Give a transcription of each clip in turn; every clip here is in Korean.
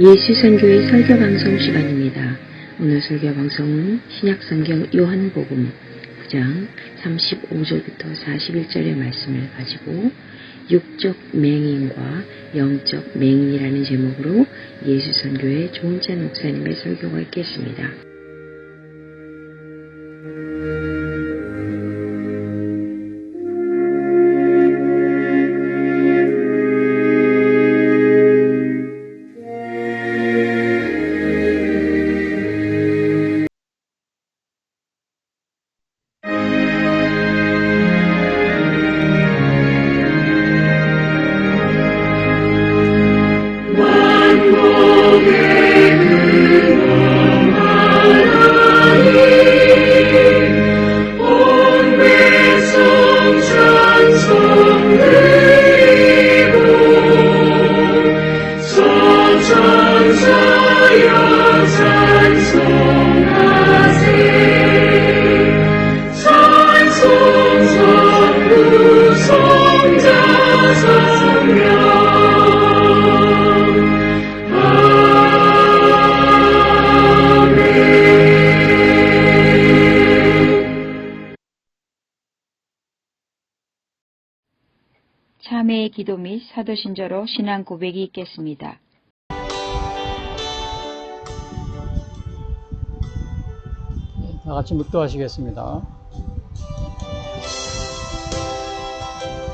예수선교회 설교방송 시간입니다. 오늘 설교방송은 신약성경 요한복음 9장 35절부터 41절의 말씀을 가지고 육적 맹인과 영적 맹인이라는 제목으로 예수선교회 조은찬 목사님의 설교가 있겠습니다. 참회의 기도 및 사도신조로 신앙 고백이 있겠습니다. 다 같이 묵도하시겠습니다.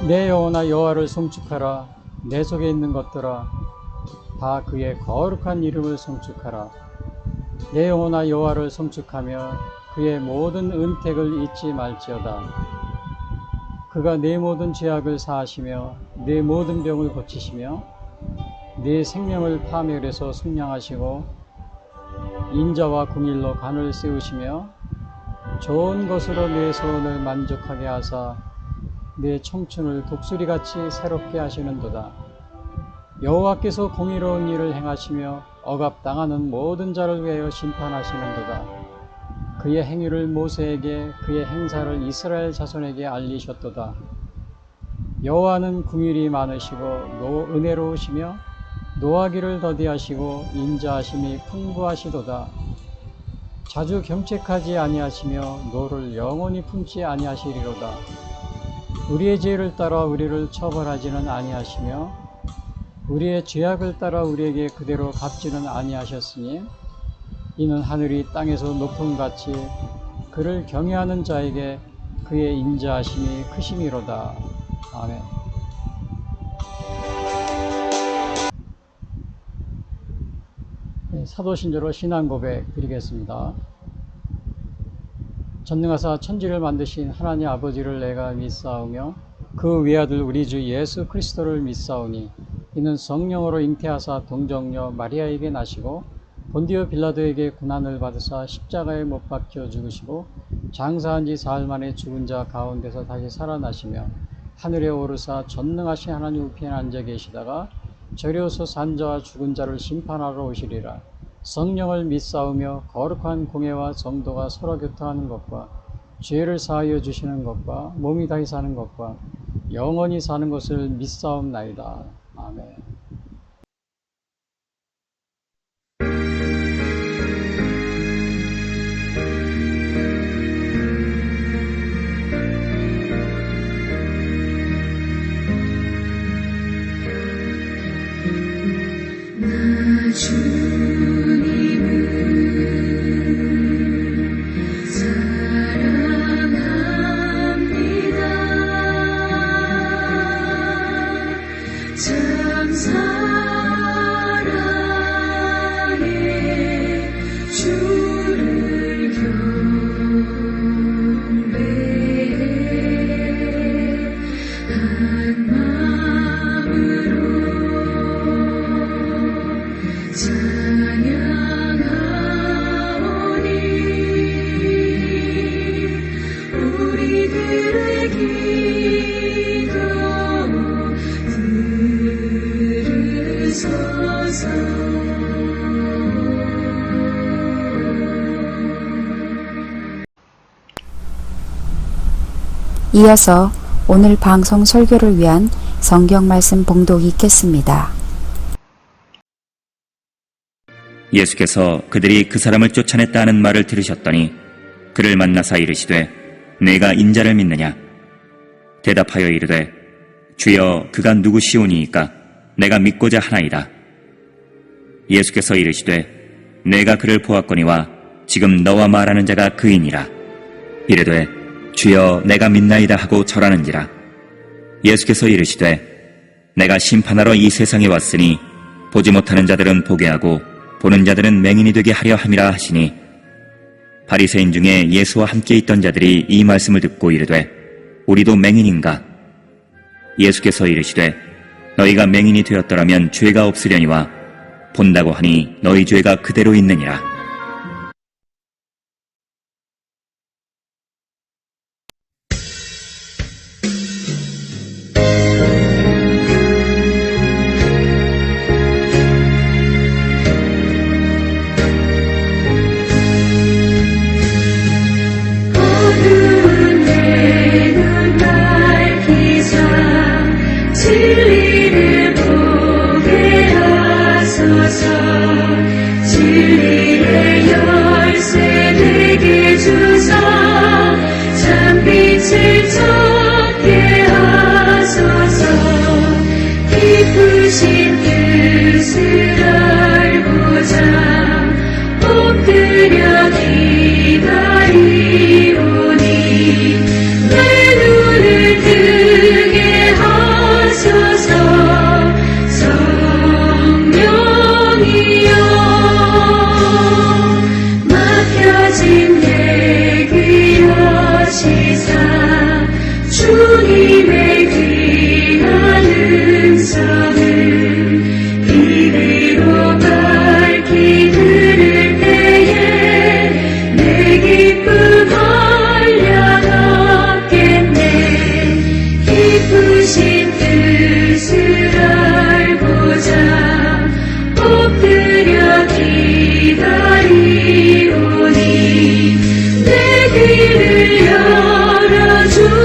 내 영혼아 여호와를 송축하라. 내 속에 있는 것들아 다 그의 거룩한 이름을 송축하라. 내 영혼아 여호와를 송축하며 그의 모든 은택을 잊지 말지어다. 그가 내 모든 죄악을 사하시며 내 모든 병을 고치시며 내 생명을 파멸해서 순량하시고 인자와 궁일로 간을 세우시며 좋은 것으로 내 소원을 만족하게 하사 내 청춘을 독수리같이 새롭게 하시는도다. 여호와께서 공의로운 일을 행하시며 억압당하는 모든 자를 위하여 심판하시는도다. 그의 행위를 모세에게 그의 행사를 이스라엘 자손에게 알리셨도다. 여호와는 궁일이 많으시고 은혜로우시며 노하기를 더디하시고 인자하심이 풍부하시도다. 자주 경책하지 아니하시며 노를 영원히 품지 아니하시리로다. 우리의 죄를 따라 우리를 처벌하지는 아니하시며 우리의 죄악을 따라 우리에게 그대로 갚지는 아니하셨으니 이는 하늘이 땅에서 높음같이 그를 경외하는 자에게 그의 인자하심이 크심이로다. 아멘. 사도신조로 신앙고백 드리겠습니다. 전능하사 천지를 만드신 하나님 아버지를 내가 믿사오며 그 외아들 우리 주 예수 그리스도를 믿사오니 이는 성령으로 잉태하사 동정녀 마리아에게 나시고 본디오 빌라도에게 고난을 받으사 십자가에 못 박혀 죽으시고 장사한 지 사흘 만에 죽은 자 가운데서 다시 살아나시며 하늘에 오르사 전능하신 하나님 우편에 앉아 계시다가 저리오서 산 자와 죽은 자를 심판하러 오시리라. 성령을 믿사오며 거룩한 공예와 성도가 서로 교통하는 것과 죄를 사하여 주시는 것과 몸이 다시 사는 것과 영원히 사는 것을 믿사옵나이다. 아멘. 사랑합니다. 참 이어서 오늘 방송 설교를 위한 성경 말씀 봉독이 있겠습니다. 예수께서 그들이 그 사람을 쫓아냈다 하는 말을 들으셨더니 그를 만나사 이르시되 내가 인자를 믿느냐? 대답하여 이르되 주여 그가 누구시오니이까 내가 믿고자 하나이다. 예수께서 이르시되 내가 그를 보았거니와 지금 너와 말하는 자가 그이니라. 이르되 주여 내가 믿나이다 하고 절하는지라. 예수께서 이르시되 내가 심판하러 이 세상에 왔으니 보지 못하는 자들은 보게 하고 보는 자들은 맹인이 되게 하려 함이라 하시니 바리새인 중에 예수와 함께 있던 자들이 이 말씀을 듣고 이르되 우리도 맹인인가? 예수께서 이르시되 너희가 맹인이 되었더라면 죄가 없으려니와 본다고 하니 너희 죄가 그대로 있느니라. 진리를 보게 하소서. 진리의 열쇠 내게 주사 참빛을 찾게 하소서. 깊으신 뜻을 알고자 엎드려 기다리오니 내 눈을 뜨게 하소서. 성령이여 막혀진 내귀 여시사 주님의 귀한 음성을 이리로 밝히 들을 때에 내 기쁨 한량없겠네. 깊으신 뜻을 알고자 엎드려 기다리오니 내 귀를 열어주소서.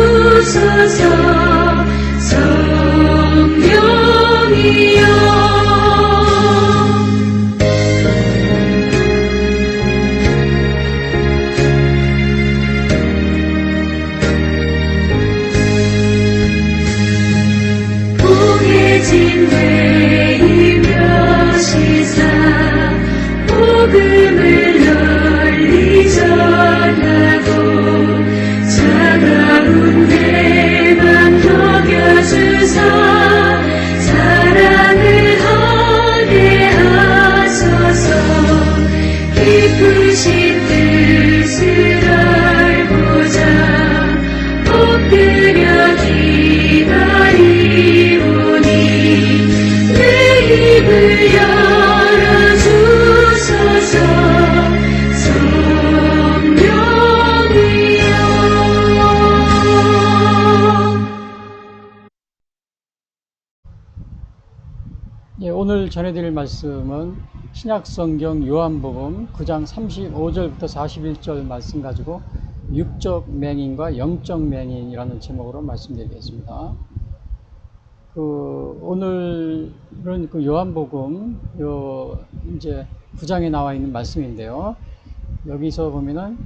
성령이여 보게진 내이며 시사 복음을 널리 전하고 차가운 내 맘 녹여주사 사랑을 하게 하소서. 깊으신 뜻을 알고자 엎드려 기다리오니 내 입을 열어주소서. 성령이여 예, 오늘 전해드릴 말씀은 신약성경 요한복음 9장 35절부터 41절 말씀 가지고 육적 맹인과 영적 맹인이라는 제목으로 말씀드리겠습니다. 오늘은 그 요한복음 이제 9장에 나와 있는 말씀인데요. 여기서 보면은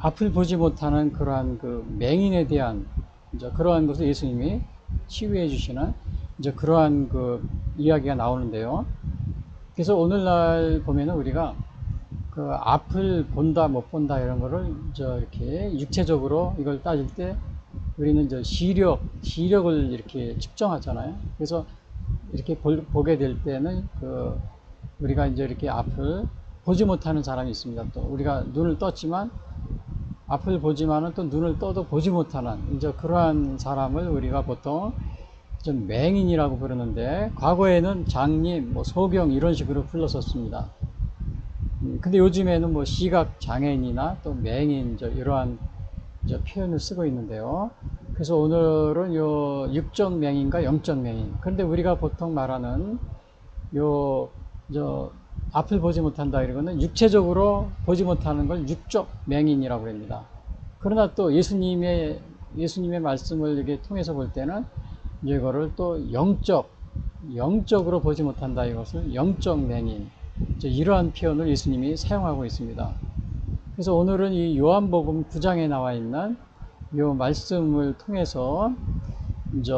앞을 보지 못하는 그러한 그 맹인에 대한 그러한 것을 예수님이 치유해 주시는 그러한 그 이야기가 나오는데요. 그래서 오늘날 보면은 우리가 그 앞을 본다 못 본다 이런 거를 이렇게 육체적으로 이걸 따질 때 우리는 시력을 이렇게 측정하잖아요. 그래서 이렇게 보게 될 때는 우리가 이렇게 앞을 보지 못하는 사람이 있습니다. 또 우리가 눈을 떴지만 앞을 보지만은 또 눈을 떠도 보지 못하는 그러한 사람을 우리가 보통 좀 맹인이라고 부르는데, 과거에는 장님, 소경 이런 식으로 불렀었습니다. 근데 요즘에는 시각 장애인이나 또 맹인 이러한 표현을 쓰고 있는데요. 그래서 오늘은 육적 맹인과 영적 맹인. 그런데 우리가 보통 말하는 앞을 보지 못한다 이러고는 육체적으로 보지 못하는 걸 육적 맹인이라고 합니다. 그러나 또 예수님의 말씀을 이렇게 통해서 볼 때는 이거를 또 영적으로 보지 못한다. 이것을 영적 맹인, 이러한 표현을 예수님이 사용하고 있습니다. 그래서 오늘은 이 요한복음 9장에 나와 있는 이 말씀을 통해서 이제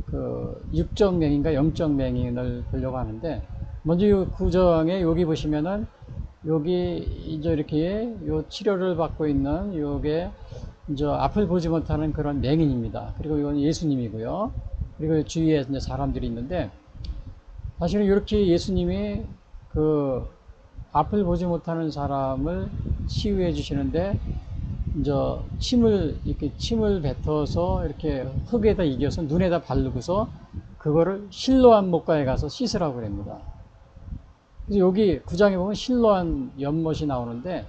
그 육적 맹인과 영적 맹인을 보려고 하는데, 먼저 이 9장에 여기 보시면은 여기 이제 이렇게 요 치료를 받고 있는 요게 이제 앞을 보지 못하는 그런 맹인입니다. 그리고 이건 예수님이고요. 그리고 주위에 이제 사람들이 있는데, 사실은 이렇게 예수님이 그 앞을 보지 못하는 사람을 치유해 주시는데, 이제 침을 뱉어서 이렇게 흙에다 이겨서 눈에다 바르고서 그거를 실로암 목가에 가서 씻으라고 합니다. 그래서 여기 9장에 보면 실로암 연못이 나오는데,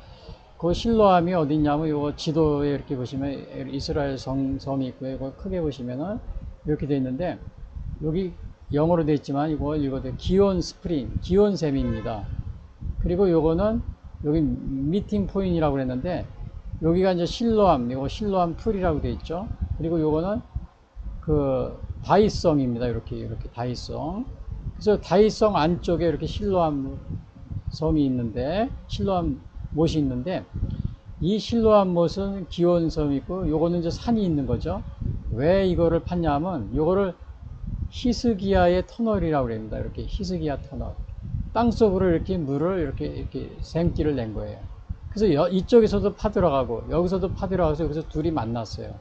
그 실로암이 어디 있냐면 요 지도에 이렇게 보시면 이스라엘 성이 있고요. 이거 크게 보시면은 이렇게 되어 있는데, 여기 영어로 되어 있지만 이거 기온 스프링, 기온샘입니다. 그리고 요거는 여기 미팅 포인트라고 그랬는데, 여기가 이제 실로암, 이거 실로암 풀이라고 되어 있죠. 그리고 요거는 그 다이성입니다. 이렇게 다이성. 그래서 다이성 안쪽에 이렇게 실로암 성이 있는데, 실로암 못이 있는데, 이 실로암 못은 기온섬이 있고 요거는 이제 산이 있는 거죠. 왜 이거를 팠냐면 요거를 히스기야의 터널이라고 합니다. 이렇게 히스기야 터널. 땅속으로 이렇게 물을 이렇게 생기를 낸 거예요. 그래서 이쪽에서도 파들어가고 여기서도 파들어가서 여기서 둘이 만났어요.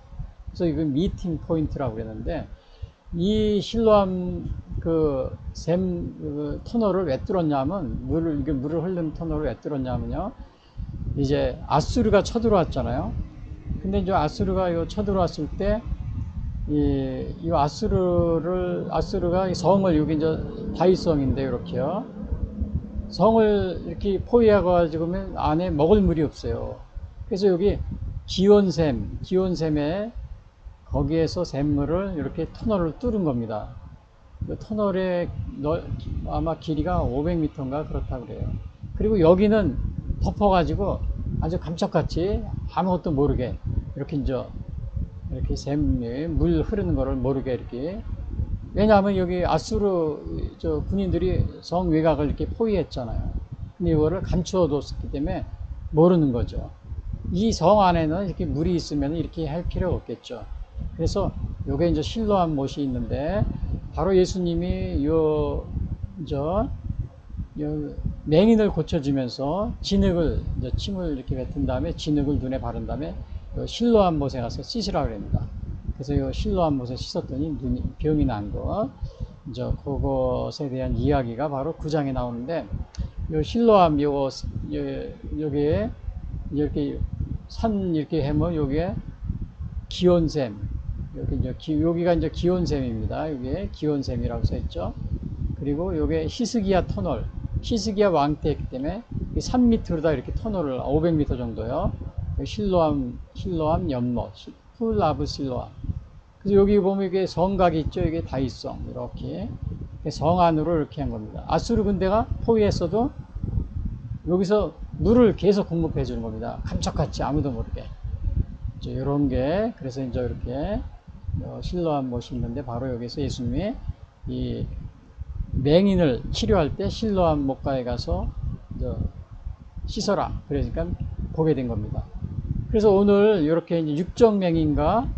그래서 이거 미팅 포인트라고 그랬는데, 이 실로암 그 터널을 왜 뚫었냐면, 물을 흐르는 터널을 왜 뚫었냐면요, 이제 아수르가 쳐들어왔잖아요. 근데 이제 아수르가 쳐들어왔을 때, 이 아수르가 이 성을, 여기 이제 다이성인데 이렇게요, 성을 이렇게 포위해가지고 안에 먹을 물이 없어요. 그래서 여기 기온샘에 거기에서 샘물을 이렇게 터널을 뚫은 겁니다. 그 터널의 아마 길이가 500m인가 그렇다고 그래요. 그리고 여기는 덮어가지고 아주 감쪽같이 아무것도 모르게 이렇게 샘이 물 흐르는 거를 모르게 이렇게. 왜냐하면 여기 아수르 군인들이 성 외곽을 이렇게 포위했잖아요. 근데 이거를 감추어 뒀기 때문에 모르는 거죠. 이 성 안에는 이렇게 물이 있으면 이렇게 할 필요가 없겠죠. 그래서 요게 이제 실로암 못이 있는데, 바로 예수님이 맹인을 고쳐주면서 침을 이렇게 뱉은 다음에 진흙을 눈에 바른 다음에 실로암 못에 가서 씻으라고 합니다. 그래서 이 실로암 못에 씻었더니 병이 난 거, 그것에 대한 이야기가 바로 9장에 나오는데, 요 실로암 여기에 이렇게 산 이렇게 해면 여기에 기온샘, 여기가 이제 기온샘입니다. 여기에 기온샘이라고 써 있죠. 그리고 여기에 히스기야 터널, 히스기야 왕 때였기 때문에 산 밑으로 다 이렇게 터널을 500m 정도요. 실로암 연못, 풀 아브 실로암. 그래서 여기 보면 이게 성곽이 있죠. 이게 다이성, 이렇게 성 안으로 이렇게 한 겁니다. 아수르 군대가 포위했어도 여기서 물을 계속 공급해 주는 겁니다. 감쪽같이 아무도 모르게. 이런 게, 그래서 이제 이렇게 실로암 못이 있는데, 바로 여기서 예수님이 이 맹인을 치료할 때 실로암 못가에 가서 씻어라, 그러니까 보게 된 겁니다. 그래서 오늘 이렇게 이제 육적 맹인과,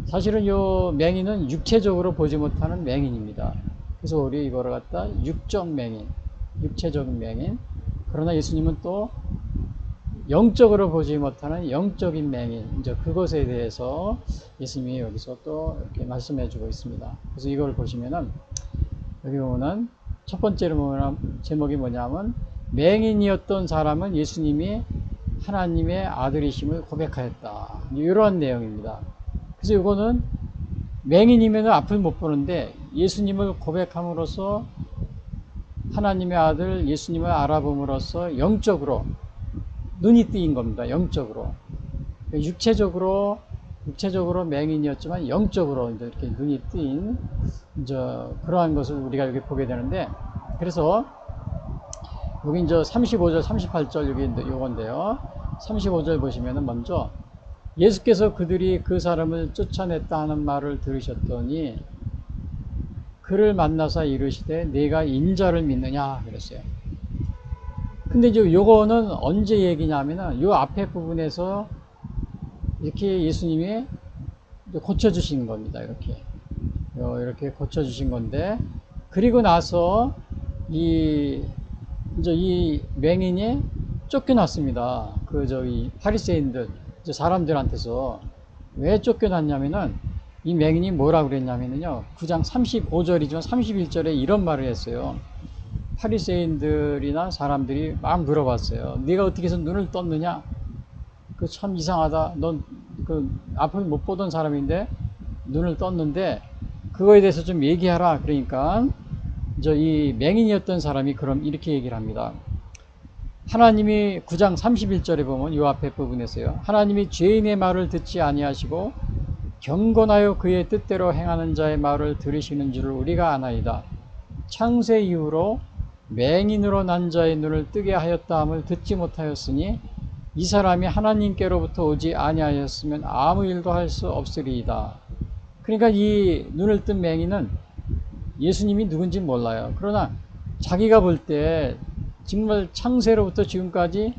사실은 이 맹인은 육체적으로 보지 못하는 맹인입니다. 그래서 우리 이거를 갖다 육적 맹인, 육체적인 맹인. 그러나 예수님은 또 영적으로 보지 못하는 영적인 맹인, 이제 그것에 대해서 예수님이 여기서 또 이렇게 말씀해 주고 있습니다. 그래서 이걸 보시면은, 여기 보면은 첫 번째로 보면 제목이 뭐냐면, 맹인이었던 사람은 예수님이 하나님의 아들이심을 고백하였다, 이러한 내용입니다. 그래서 이거는 맹인이면 앞을 못 보는데, 예수님을 고백함으로써 하나님의 아들 예수님을 알아봄으로써 영적으로 눈이 뜨인 겁니다. 영적으로. 육체적으로 맹인이었지만 영적으로 이렇게 눈이 뜨인 그러한 것을 우리가 여기 보게 되는데, 그래서 여기 이제 35절, 38절 여기 요건데요. 35절 보시면은 먼저 예수께서 그들이 그 사람을 쫓아냈다 하는 말을 들으셨더니 그를 만나서 이르시되 내가 인자를 믿느냐 그랬어요. 근데 이제 요거는 언제 얘기냐면은 요 앞에 부분에서 이렇게 예수님이 고쳐주신 겁니다. 이렇게 고쳐주신 건데, 그리고 나서 이제 이 맹인이 쫓겨났습니다. 바리새인들 사람들한테서. 왜 쫓겨났냐면은 이 맹인이 뭐라 그랬냐면요, 9장 35절이지만 31절에 이런 말을 했어요. 바리새인들이나 사람들이 막 물어봤어요. 네가 어떻게 해서 눈을 떴느냐? 그 참 이상하다. 넌 앞을 못 보던 사람인데 눈을 떴는데 그거에 대해서 좀 얘기하라. 그러니까 이 맹인이었던 사람이 그럼 이렇게 얘기를 합니다. 하나님이 9장 31절에 보면 이 앞에 부분에서요, 하나님이 죄인의 말을 듣지 아니하시고 경건하여 그의 뜻대로 행하는 자의 말을 들으시는 줄을 우리가 아나이다. 창세 이후로 맹인으로 난 자의 눈을 뜨게 하였다 함을 듣지 못하였으니 이 사람이 하나님께로부터 오지 아니하였으면 아무 일도 할 수 없으리이다. 그러니까 이 눈을 뜬 맹인은 예수님이 누군지 몰라요. 그러나 자기가 볼 때 정말 창세로부터 지금까지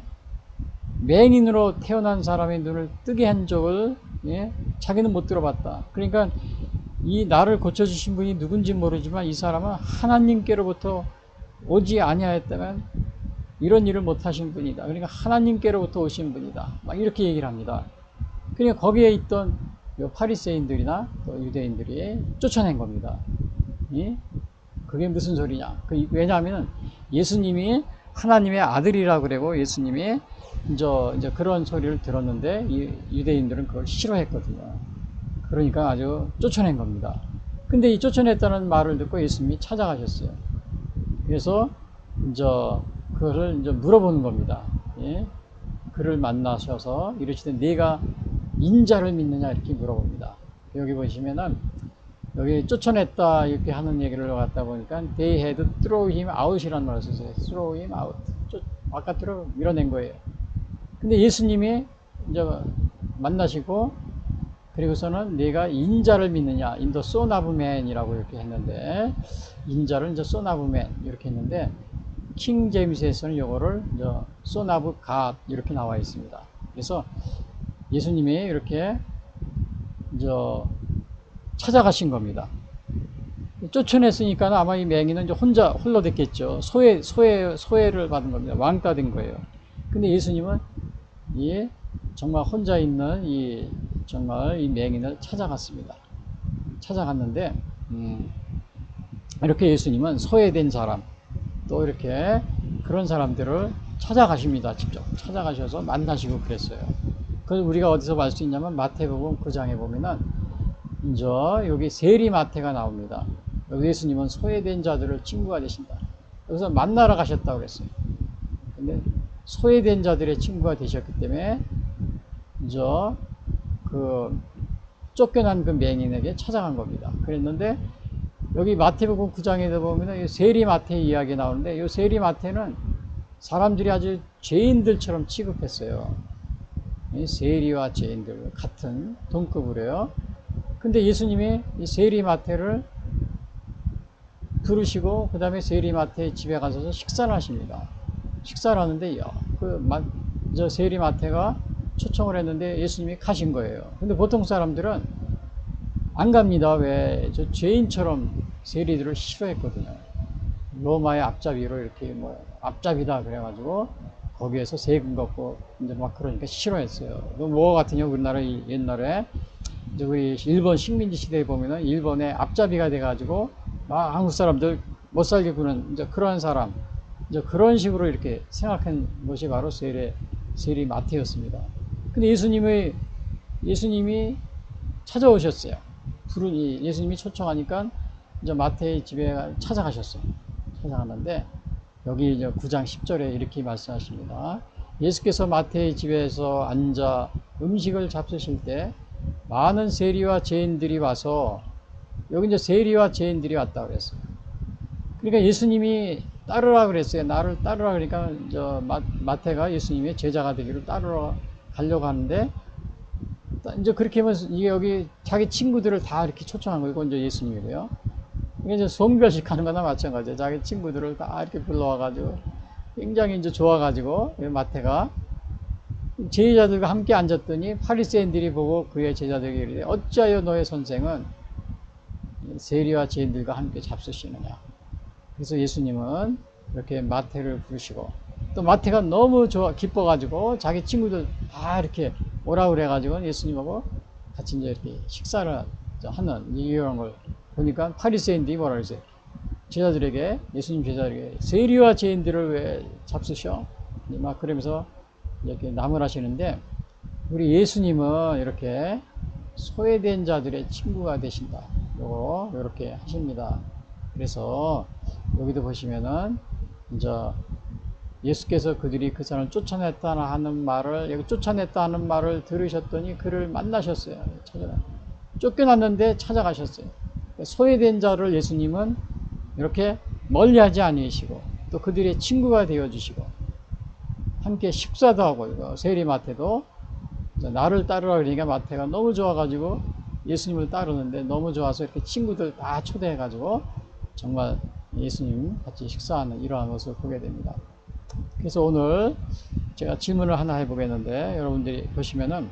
맹인으로 태어난 사람의 눈을 뜨게 한 적을 자기는 못 들어봤다. 그러니까 이 나를 고쳐주신 분이 누군지 모르지만 이 사람은 하나님께로부터 오지 아니하였다면 이런 일을 못하신 분이다. 그러니까 하나님께로부터 오신 분이다. 막 이렇게 얘기를 합니다. 그러니까 거기에 있던 바리새인들이나 또 유대인들이 쫓아낸 겁니다. 그게 무슨 소리냐? 왜냐하면 예수님이 하나님의 아들이라고 그러고 예수님이 이제 그런 소리를 들었는데 이 유대인들은 그걸 싫어했거든요. 그러니까 아주 쫓아낸 겁니다. 근데 이 쫓아냈다는 말을 듣고 예수님이 찾아가셨어요. 그래서 그거를 물어보는 겁니다. 그를 만나셔서 이르시되 네가 인자를 믿느냐 이렇게 물어봅니다. 여기 보시면은 여기 쫓아냈다 이렇게 하는 얘기를 갖다 보니까 they had throw him out이라는 말을 썼어요. throw him out. 바깥으로 밀어낸 거예요. 근데 예수님이 이제 만나시고 그리고서는 네가 인자를 믿느냐, in the son of man이라고 이렇게 했는데, 인자를 이제 son of man 이렇게 했는데 킹 제임스에서는 이거를 son of God 이렇게 나와 있습니다. 그래서 예수님이 이렇게 찾아가신 겁니다. 쫓아냈으니까 아마 이 맹인은 이제 홀로 됐겠죠. 소외를 받은 겁니다. 왕따 된 거예요. 근데 예수님은 정말 혼자 있는 정말 이 맹인을 찾아갔습니다. 찾아갔는데, 이렇게 예수님은 소외된 사람, 또 이렇게 그런 사람들을 찾아가십니다. 직접 찾아가셔서 만나시고 그랬어요. 그걸 우리가 어디서 볼 수 있냐면 마태복음 9장에 보면은 이제 여기 세리마태가 나옵니다. 여기 예수님은 소외된 자들을 친구가 되신다. 여기서 만나러 가셨다고 그랬어요. 근데 소외된 자들의 친구가 되셨기 때문에 이제 쫓겨난 그 맹인에게 찾아간 겁니다. 그랬는데 여기 마태복음 9장에도 보면 세리마태 이야기 나오는데 이 세리마태는 사람들이 아주 죄인들처럼 취급했어요. 세리와 죄인들 같은 동급으로요. 근데 예수님이 이 세리마태를 부르시고 그 다음에 세리마태의 집에 가서 식사를 하십니다. 식사를 하는데 저 세리마태가 초청을 했는데 예수님이 가신 거예요. 근데 보통 사람들은 안 갑니다. 왜? 저 죄인처럼 세리들을 싫어했거든요. 로마의 앞잡이로 이렇게 앞잡이다 그래가지고 거기에서 세금 걷고 이제 막 그러니까 싫어했어요. 뭐 같으냐, 우리나라 옛날에 이제 우리 일본 식민지 시대에 보면은 일본의 앞잡이가 돼가지고 막 한국 사람들 못 살게 구는 이제 그런 사람, 이제 그런 식으로 이렇게 생각한 것이 바로 세리마태였습니다. 근데 예수님이 찾아오셨어요. 예수님이 초청하니까 이제 마태의 집에 찾아가셨어요. 찾아갔는데 여기 이제 9장 10절에 이렇게 말씀하십니다. 예수께서 마태의 집에서 앉아 음식을 잡수실 때 많은 세리와 죄인들이 와서, 여기 이제 세리와 죄인들이 왔다고 그랬어요. 그러니까 예수님이 따르라 그랬어요. 나를 따르라 그러니까 마태가 예수님의 제자가 되기를 따르러 가려고 하는데 이제 그렇게 하면 이게 여기 자기 친구들을 다 이렇게 초청한 거예요. 이건 이제 예수님이고요. 이게 이제 성별식 하는 거나 마찬가지예요. 자기 친구들을 다 이렇게 불러와가지고 굉장히 이제 좋아가지고 마태가 제자들과 함께 앉았더니 바리새인들이 보고 그의 제자들에게 이르되 어찌하여 너의 선생은 세리와 죄인들과 함께 잡수시느냐. 그래서 예수님은 이렇게 마태를 부르시고 또 마태가 너무 기뻐가지고 자기 친구들 다 이렇게 오라 그래가지고 예수님하고 같이 이제 이렇게 식사를 하는 이런 걸 보니까 바리새인들이 뭐라 그랬어요? 예수님 제자들에게 세리와 죄인들을 왜 잡수셔? 막 그러면서 이렇게 나무라시는데 우리 예수님은 이렇게 소외된 자들의 친구가 되신다. 이렇게 하십니다. 그래서 여기도 보시면은 이제 예수께서 그들이 그 사람을 쫓아냈다 하는 말을 여기 쫓아냈다 하는 말을 들으셨더니 그를 만나셨어요. 쫓겨났는데 찾아가셨어요. 소외된 자를 예수님은 이렇게 멀리하지 아니시고 또 그들의 친구가 되어주시고 함께 식사도 하고 이거 세리 마태도 나를 따르라 그러니까 마태가 너무 좋아가지고 예수님을 따르는데 너무 좋아서 이렇게 친구들 다 초대해가지고 정말 예수님 같이 식사하는 이러한 모습을 보게 됩니다. 그래서 오늘 제가 질문을 하나 해보겠는데 여러분들이 보시면은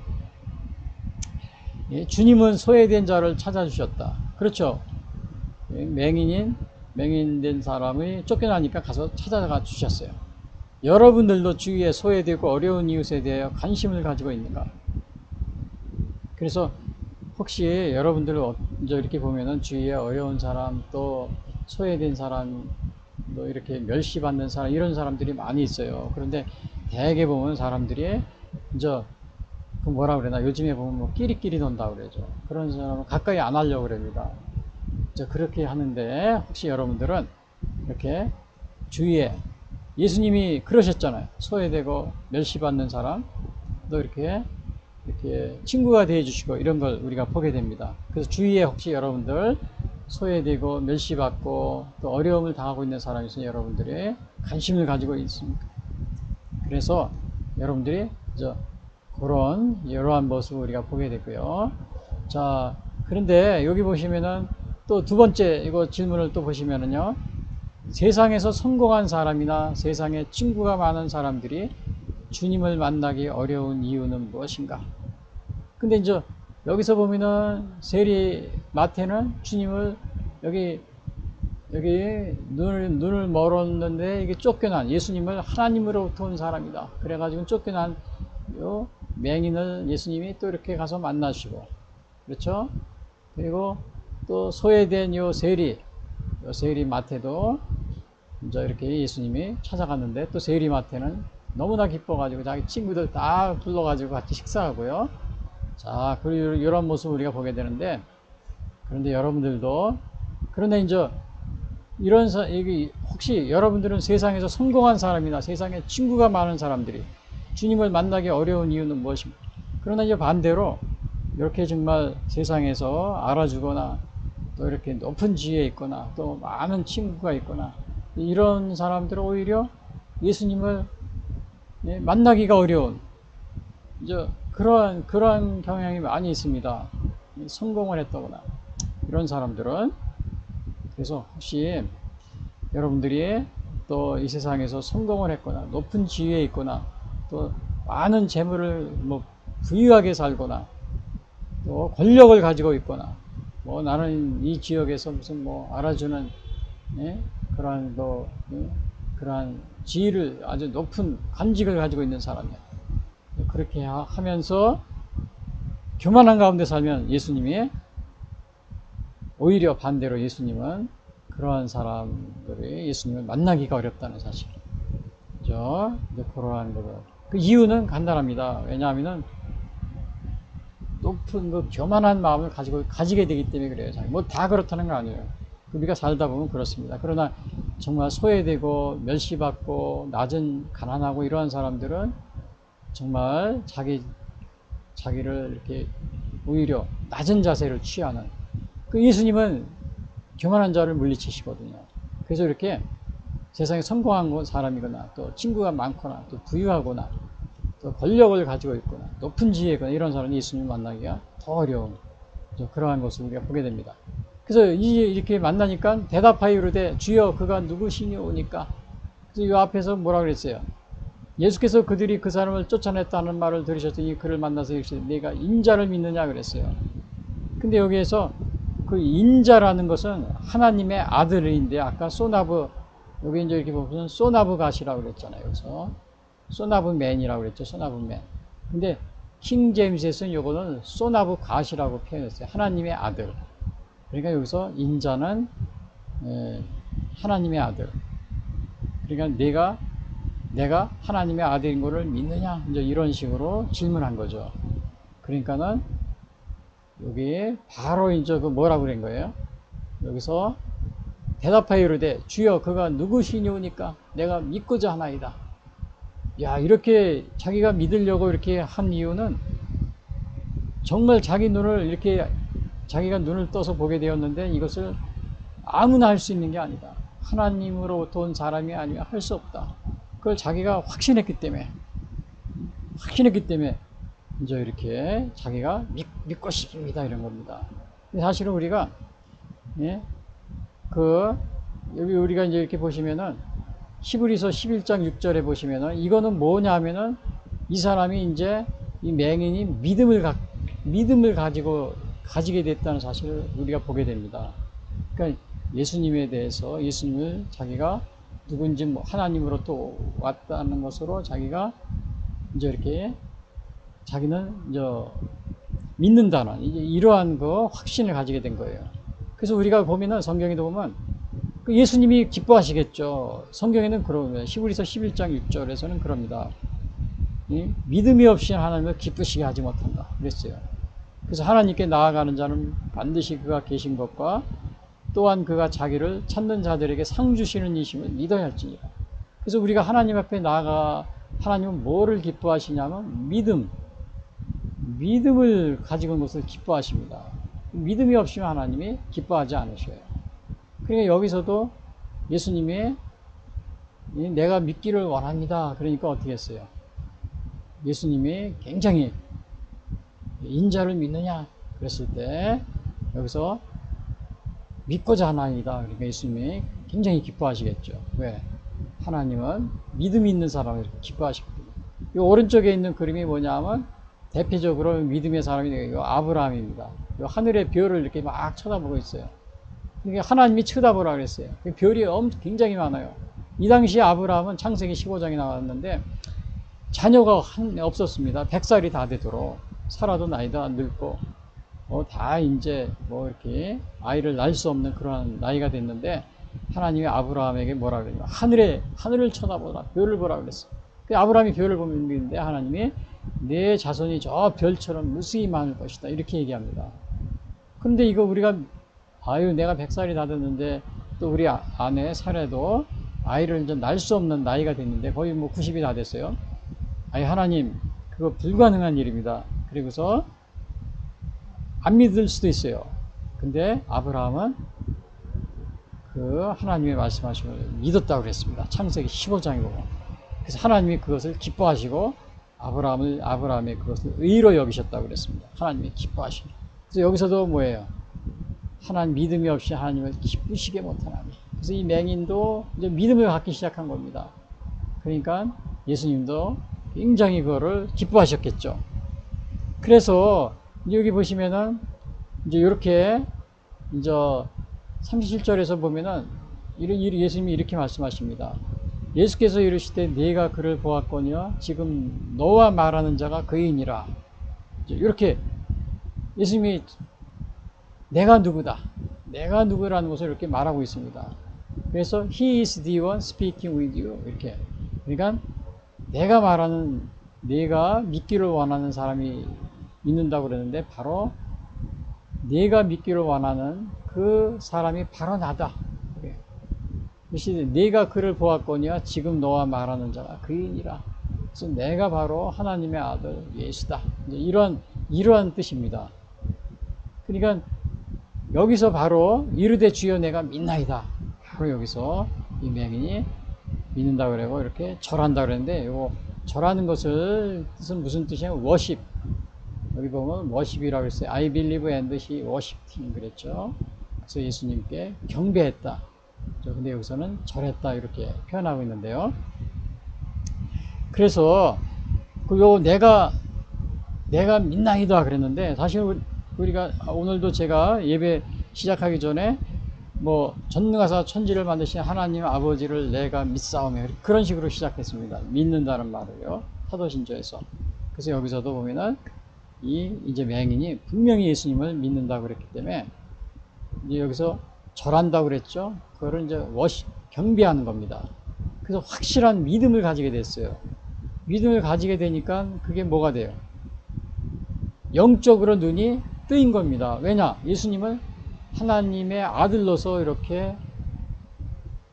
주님은 소외된 자를 찾아주셨다. 그렇죠? 맹인된 사람이 쫓겨나니까 가서 찾아가 주셨어요. 여러분들도 주위에 소외되고 어려운 이웃에 대하여 관심을 가지고 있는가? 그래서 혹시 여러분들 이제 이렇게 보면은 주위에 어려운 사람 또 소외된 사람 또 이렇게 멸시받는 사람 이런 사람들이 많이 있어요. 그런데 대개 보면 사람들이 이제 그 뭐라 그러나 요즘에 보면 뭐 끼리끼리 논다 그러죠. 그런 사람은 가까이 안 하려고 그럽니다. 이제 그렇게 하는데 혹시 여러분들은 이렇게 주위에 예수님이 그러셨잖아요. 소외되고 멸시받는 사람 또 이렇게 친구가 되어 주시고 이런 걸 우리가 보게 됩니다. 그래서 주위에 혹시 여러분들 소외되고 멸시받고 또 어려움을 당하고 있는 사람이 있으면 여러분들이 관심을 가지고 있습니까? 그래서 여러분들이 그런 이러한 모습을 우리가 보게 되고요. 자, 그런데 여기 보시면은 또 두 번째 이거 질문을 또 보시면은요. 세상에서 성공한 사람이나 세상에 친구가 많은 사람들이 주님을 만나기 어려운 이유는 무엇인가? 근데 이제 여기서 보면은 세리 마태는 주님을 여기 눈을 멀었는데 이게 쫓겨난 예수님을 하나님으로부터 온 사람이다. 그래가지고 쫓겨난 요 맹인을 예수님이 또 이렇게 가서 만나시고 그렇죠? 그리고 또 소외된 요 세리 마태도 이제 이렇게 예수님이 찾아갔는데 또 세리 마태는 너무나 기뻐가지고 자기 친구들 다 불러가지고 같이 식사하고요. 자, 그리고 이런 모습을 우리가 보게 되는데 그런데 여러분들도 그런데 이제 혹시 여러분들은 세상에서 성공한 사람이나 세상에 친구가 많은 사람들이 주님을 만나기 어려운 이유는 무엇입니까? 그러나 이제 반대로 이렇게 정말 세상에서 알아주거나 또 이렇게 높은 지위에 있거나 또 많은 친구가 있거나 이런 사람들은 오히려 예수님을 만나기가 어려운 이제 그러한 경향이 많이 있습니다. 성공을 했다거나 이런 사람들은 그래서 혹시 여러분들이 또 이 세상에서 성공을 했거나 높은 지위에 있거나 또 많은 재물을 부유하게 살거나 또 권력을 가지고 있거나 나는 이 지역에서 무슨 알아주는 그러한 그러한 지위를 아주 높은 관직을 가지고 있는 사람이야. 그렇게 하면서 교만한 가운데 살면 예수님이 오히려 반대로 예수님은 그러한 사람들이 예수님을 만나기가 어렵다는 사실. 그죠? 그러한 거고. 그 이유는 간단합니다. 왜냐하면은 높은 그 교만한 마음을 가지게 되기 때문에 그래요. 다 그렇다는 거 아니에요. 우리가 살다 보면 그렇습니다. 그러나 정말 소외되고 멸시받고 낮은 가난하고 이러한 사람들은 정말 자기를 이렇게 오히려 낮은 자세를 취하는 그 예수님은 교만한 자를 물리치시거든요. 그래서 이렇게 세상에 성공한 사람이거나 또 친구가 많거나 또 부유하거나 또 권력을 가지고 있거나 높은 지위에 있거나 이런 사람이 예수님을 만나기가 더 어려운 그러한 것을 우리가 보게 됩니다. 그래서 이렇게 만나니까 대답하여 이르되 주여 그가 누구시니오니까. 그래서 이 앞에서 뭐라 그랬어요? 예수께서 그들이 그 사람을 쫓아냈다는 말을 들으셨더니 그를 만나서 이르시되 네가 인자를 믿느냐 그랬어요. 근데 여기에서 그 인자라는 것은 하나님의 아들인데 아까 소나브 여기 이제 이렇게 보면 소나브 갓이라고 그랬잖아요. 그래서 소나브 맨이라고 그랬죠. 소나브 맨. 근데 킹 제임스에서는 요거는 소나브 갓이라고 표현했어요. 하나님의 아들. 그러니까 여기서 인자는 하나님의 아들. 그러니까 내가 하나님의 아들인 것을 믿느냐? 이제 이런 식으로 질문한 거죠. 그러니까는 여기 바로 이제 그 뭐라고 그런 거예요? 여기서 대답하여 이르되 주여 그가 누구시니오니까 내가 믿고자 하나이다. 야, 이렇게 자기가 믿으려고 이렇게 한 이유는 정말 자기 눈을 이렇게 자기가 눈을 떠서 보게 되었는데 이것을 아무나 할 수 있는 게 아니다. 하나님으로부터 온 사람이 아니면 할 수 없다. 그걸 자기가 확신했기 때문에 이제 이렇게 자기가 믿고 싶습니다 이런 겁니다. 사실은 우리가 여기 우리가 이제 이렇게 보시면은 히브리서 11장 6절에 보시면은 이거는 뭐냐 하면은 이 사람이 이제 이 맹인이 믿음을 가지게 됐다는 사실을 우리가 보게 됩니다. 그러니까 예수님에 대해서 예수님을 자기가 누군지 뭐 하나님으로 또 왔다는 것으로 자기가 이제 이렇게 자기는 이제 믿는다는 이제 이러한 그 확신을 가지게 된 거예요. 그래서 우리가 보면은 성경에도 보면 예수님이 기뻐하시겠죠. 성경에는 그러면 히브리서 11장 6절에서는 그럽니다. 믿음이 없이 하나님을 기쁘시게 하지 못한다 그랬어요. 그래서 하나님께 나아가는 자는 반드시 그가 계신 것과 또한 그가 자기를 찾는 자들에게 상 주시는 이심을 믿어야 할지니라. 그래서 우리가 하나님 앞에 나아가 하나님은 뭐를 기뻐하시냐면 믿음을 가지고 있는 것을 기뻐하십니다. 믿음이 없으면 하나님이 기뻐하지 않으셔요. 그러니까 여기서도 예수님이 내가 믿기를 원합니다. 그러니까 어떻게 했어요? 예수님이 굉장히 인자를 믿느냐 그랬을 때 여기서 믿고자 하나이다. 그러니까 예수님이 굉장히 기뻐하시겠죠. 왜? 하나님은 믿음이 있는 사람을 기뻐하시거든요. 이 오른쪽에 있는 그림이 뭐냐면 대표적으로 믿음의 사람이 아브라함입니다. 하늘의 별을 이렇게 막 쳐다보고 있어요. 그러니까 하나님이 쳐다보라 그랬어요. 별이 굉장히 많아요. 이 당시에 아브라함은 창세기 15장에 나왔는데 자녀가 없었습니다. 100살이 다 되도록 살아도 나이도 늙고 다 이제 뭐 이렇게 아이를 낳을 수 없는 그런 나이가 됐는데 하나님이 아브라함에게 뭐라 그래요? 하늘을 쳐다보라, 별을 보라 그랬어요. 아브라함이 별을 보는데 하나님이 내 자손이 저 별처럼 무수히 많을 것이다 이렇게 얘기합니다. 그런데 이거 우리가 내가 100살이 다 됐는데 또 우리 아내 사례도 아이를 이제 낳을 수 없는 나이가 됐는데 거의 뭐 90이 다 됐어요. 하나님 그거 불가능한 일입니다. 그리고서 안 믿을 수도 있어요. 근데 아브라함은 그 하나님의 말씀하심을 믿었다고 그랬습니다. 창세기 15장에 보면. 그래서 하나님이 그것을 기뻐하시고 아브라함의 그것을 의로 여기셨다고 그랬습니다. 하나님이 기뻐하시고. 그래서 여기서도 뭐예요? 하나님 믿음이 없이 하나님을 기쁘시게 못하나니. 그래서 이 맹인도 이제 믿음을 갖기 시작한 겁니다. 그러니까 예수님도 굉장히 그거를 기뻐하셨겠죠. 그래서 여기 보시면은 이제 이렇게 이제 37절에서 보면은 예수님이 이렇게 말씀하십니다. 예수께서 이르시되 내가 그를 보았거니와 지금 너와 말하는 자가 그이니라. 이렇게 예수님이 내가 누구다. 내가 누구라는 것을 이렇게 말하고 있습니다. 그래서 He is the one speaking with you. 이렇게. 그러니까 내가 믿기를 원하는 사람이 믿는다고 그러는데 바로 내가 믿기를 원하는 그 사람이 바로 나다. 그래서 내가 그를 보았거니와 지금 너와 말하는 자가 그이니라. 그래서 내가 바로 하나님의 아들 예수다. 이러한 뜻입니다. 그러니까 여기서 바로 이르되 주여 내가 믿나이다. 바로 여기서 이 맹인이 믿는다고 그러고 이렇게 절한다 그랬는데 이거 절하는 것을 뜻은 무슨 뜻이냐면 워십. 여기 보면 워십이라고 했어요. I believe and he worshipped him 그랬죠. 그래서 예수님께 경배했다. 근데 여기서는 절했다 이렇게 표현하고 있는데요. 그래서 요 내가 민나이다 그랬는데 사실 우리가 오늘도 제가 예배 시작하기 전에 뭐 전능하사 천지를 만드신 하나님 아버지를 내가 믿사오며 그런 식으로 시작했습니다. 믿는다는 말을요. 사도신조에서. 그래서 여기서도 보면은 이제 맹인이 분명히 예수님을 믿는다고 그랬기 때문에 이제 여기서 절한다고 그랬죠. 그거를 이제 경배하는 겁니다. 그래서 확실한 믿음을 가지게 됐어요. 믿음을 가지게 되니까 그게 뭐가 돼요? 영적으로 눈이 뜨인 겁니다. 왜냐? 예수님을 하나님의 아들로서 이렇게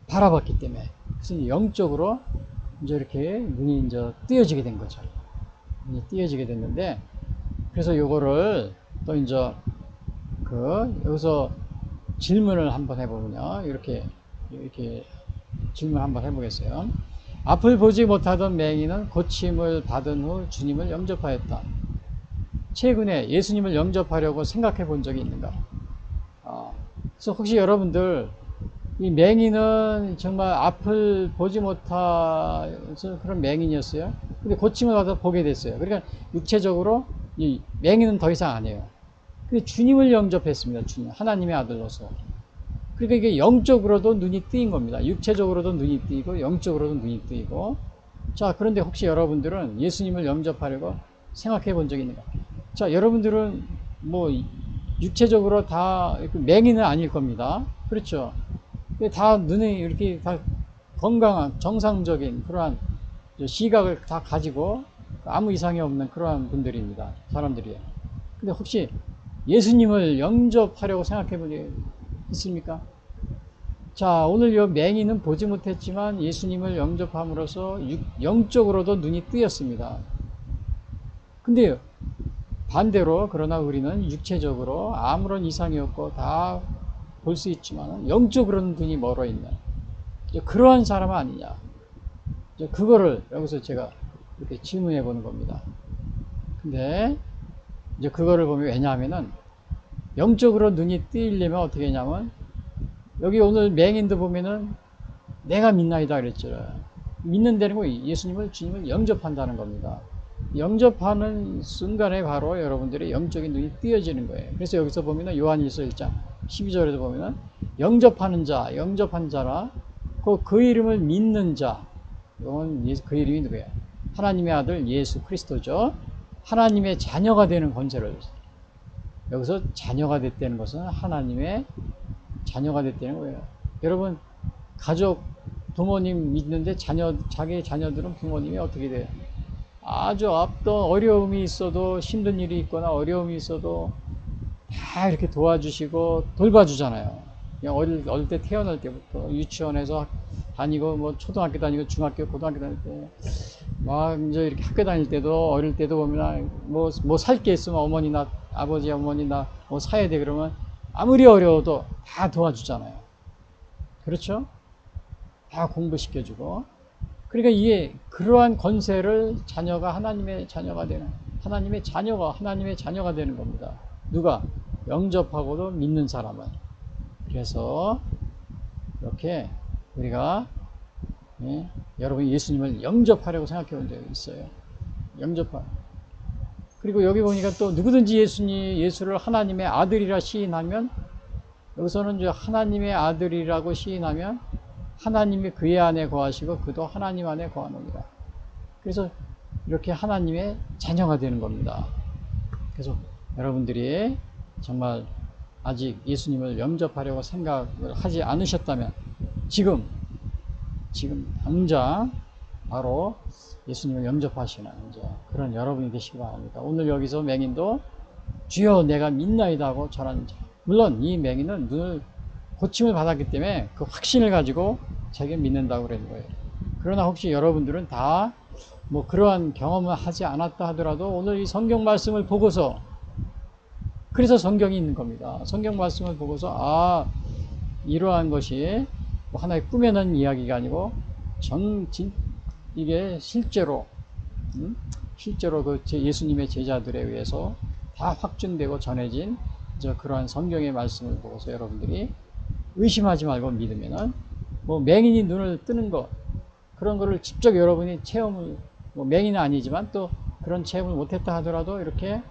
바라봤기 때문에. 그래서 이제 영적으로 이제 이렇게 눈이 이제 뜨여지게 된 거죠. 눈이 뜨여지게 됐는데, 그래서 요거를 또 이제 여기서 질문을 한번 해보면요. 이렇게 질문 한번 해보겠어요. 앞을 보지 못하던 맹인은 고침을 받은 후 주님을 영접하였다. 최근에 예수님을 영접하려고 생각해 본 적이 있는가? 그래서 혹시 여러분들 이 맹인은 정말 앞을 보지 못해서 그런 맹인이었어요. 근데 고침을 받아 보게 됐어요. 그러니까 육체적으로 이 맹인은 더 이상 아니에요. 근데 주님을 영접했습니다. 주님, 하나님의 아들로서. 그러니까 이게 영적으로도 눈이 뜨인 겁니다. 육체적으로도 눈이 뜨이고 영적으로도 눈이 뜨이고. 자, 그런데 혹시 여러분들은 예수님을 영접하려고 생각해 본 적이 있는가? 자, 여러분들은 뭐 육체적으로 다 맹인은 아닐 겁니다. 그렇죠? 다 눈에 이렇게 다 건강한 정상적인 그러한 시각을 다 가지고 아무 이상이 없는 그러한 분들입니다. 사람들이에요. 근데 혹시 예수님을 영접하려고 생각해 본 적이 있습니까? 자, 오늘 이 맹인은 보지 못했지만 예수님을 영접함으로써 영적으로도 눈이 뜨였습니다. 근데 반대로 그러나 우리는 육체적으로 아무런 이상이 없고 다 볼 수 있지만 영적으로는 눈이 멀어 있는 그러한 사람 아니냐. 그거를 여기서 제가 이렇게 질문해 보는 겁니다. 근데 이제 그거를 보면 왜냐하면은 영적으로 눈이 뜨이려면 어떻게 했냐면 여기 오늘 맹인도 보면은 내가 믿나이다 그랬죠. 믿는다는 거 예수님을 주님을 영접한다는 겁니다. 영접하는 순간에 바로 여러분들의 영적인 눈이 뜨여지는 거예요. 그래서 여기서 보면은 요한일서 1장 12절에도 보면은 영접하는 자, 영접한 자라 그 이름을 믿는 자. 그 이름이 누구예요? 하나님의 아들 예수 그리스도죠. 하나님의 자녀가 되는 권세를. 여기서 자녀가 됐다는 것은 하나님의 자녀가 됐다는 거예요. 여러분 가족 부모님 믿는데 자기 자녀들은 부모님이 어떻게 돼요? 아주 어떤 어려움이 있어도 힘든 일이 있거나 어려움이 있어도 다 이렇게 도와주시고 돌봐주잖아요. 그냥 어릴 때 태어날 때부터 유치원에서 다니고 뭐 초등학교 다니고 중학교 고등학교 다닐 때 막 이제 이렇게 학교 다닐 때도 어릴 때도 보면 뭐 살 게 있으면 어머니나 아버지 어머니나 뭐 사야 돼 그러면 아무리 어려워도 다 도와주잖아요. 그렇죠? 다 공부시켜주고. 그러니까 이게 그러한 권세를 자녀가 하나님의 자녀가 되는 하나님의 자녀가 되는 겁니다. 누가? 영접하고도 믿는 사람은. 그래서 이렇게 우리가 여러분이 예수님을 영접하려고 생각해 본 적이 있어요. 그리고 여기 보니까 또 누구든지 예수를 하나님의 아들이라 시인하면 여기서는 이제 하나님의 아들이라고 시인하면 하나님이 그의 안에 거하시고 그도 하나님 안에 거하느니라. 그래서 이렇게 하나님의 자녀가 되는 겁니다. 그래서 여러분들이 정말 아직 예수님을 영접하려고 생각을 하지 않으셨다면 지금 당장 바로 예수님을 영접하시는 이제 그런 여러분이 되시기 바랍니다. 오늘 여기서 맹인도 주여 내가 믿나이다 하고 절하는 자. 물론 이 맹인은 눈을 고침을 받았기 때문에 그 확신을 가지고 자기를 믿는다고 그러는 거예요. 그러나 혹시 여러분들은 다 뭐 그러한 경험을 하지 않았다 하더라도 오늘 이 성경 말씀을 보고서 그래서 성경이 있는 겁니다. 성경 말씀을 보고서 이러한 것이 뭐 하나의 꾸며낸 이야기가 아니고 이게 실제로 실제로 그 예수님의 제자들에 의해서 다 확증되고 전해진 그러한 성경의 말씀을 보고서 여러분들이 의심하지 말고 믿으면은 뭐 맹인이 눈을 뜨는 것 그런 거를 직접 여러분이 체험을 뭐 맹인은 아니지만 또 그런 체험을 못했다 하더라도 이렇게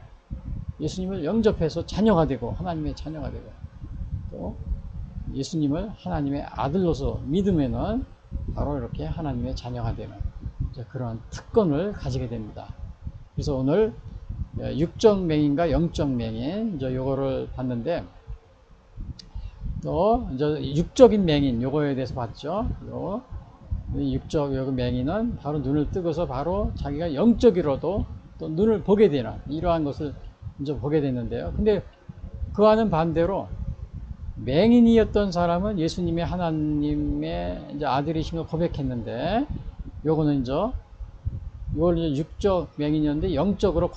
예수님을 영접해서 자녀가 되고 하나님의 자녀가 되고 또 예수님을 하나님의 아들로서 믿으면은 바로 이렇게 하나님의 자녀가 되는 그런 특권을 가지게 됩니다. 그래서 오늘 육적 맹인과 영적 맹인 요거를 봤는데 또 육적인 맹인 요거에 대해서 봤죠. 육적 요 맹인은 바로 눈을 뜨고서 바로 자기가 영적으로도 또 눈을 보게 되는 이러한 것을 이제 보게 됐는데요. 근데 그와는 반대로 맹인이었던 사람은 예수님의 하나님의 이제 아들이심을 고백했는데 요거는 이걸 이제 육적 맹인이었는데 영적으로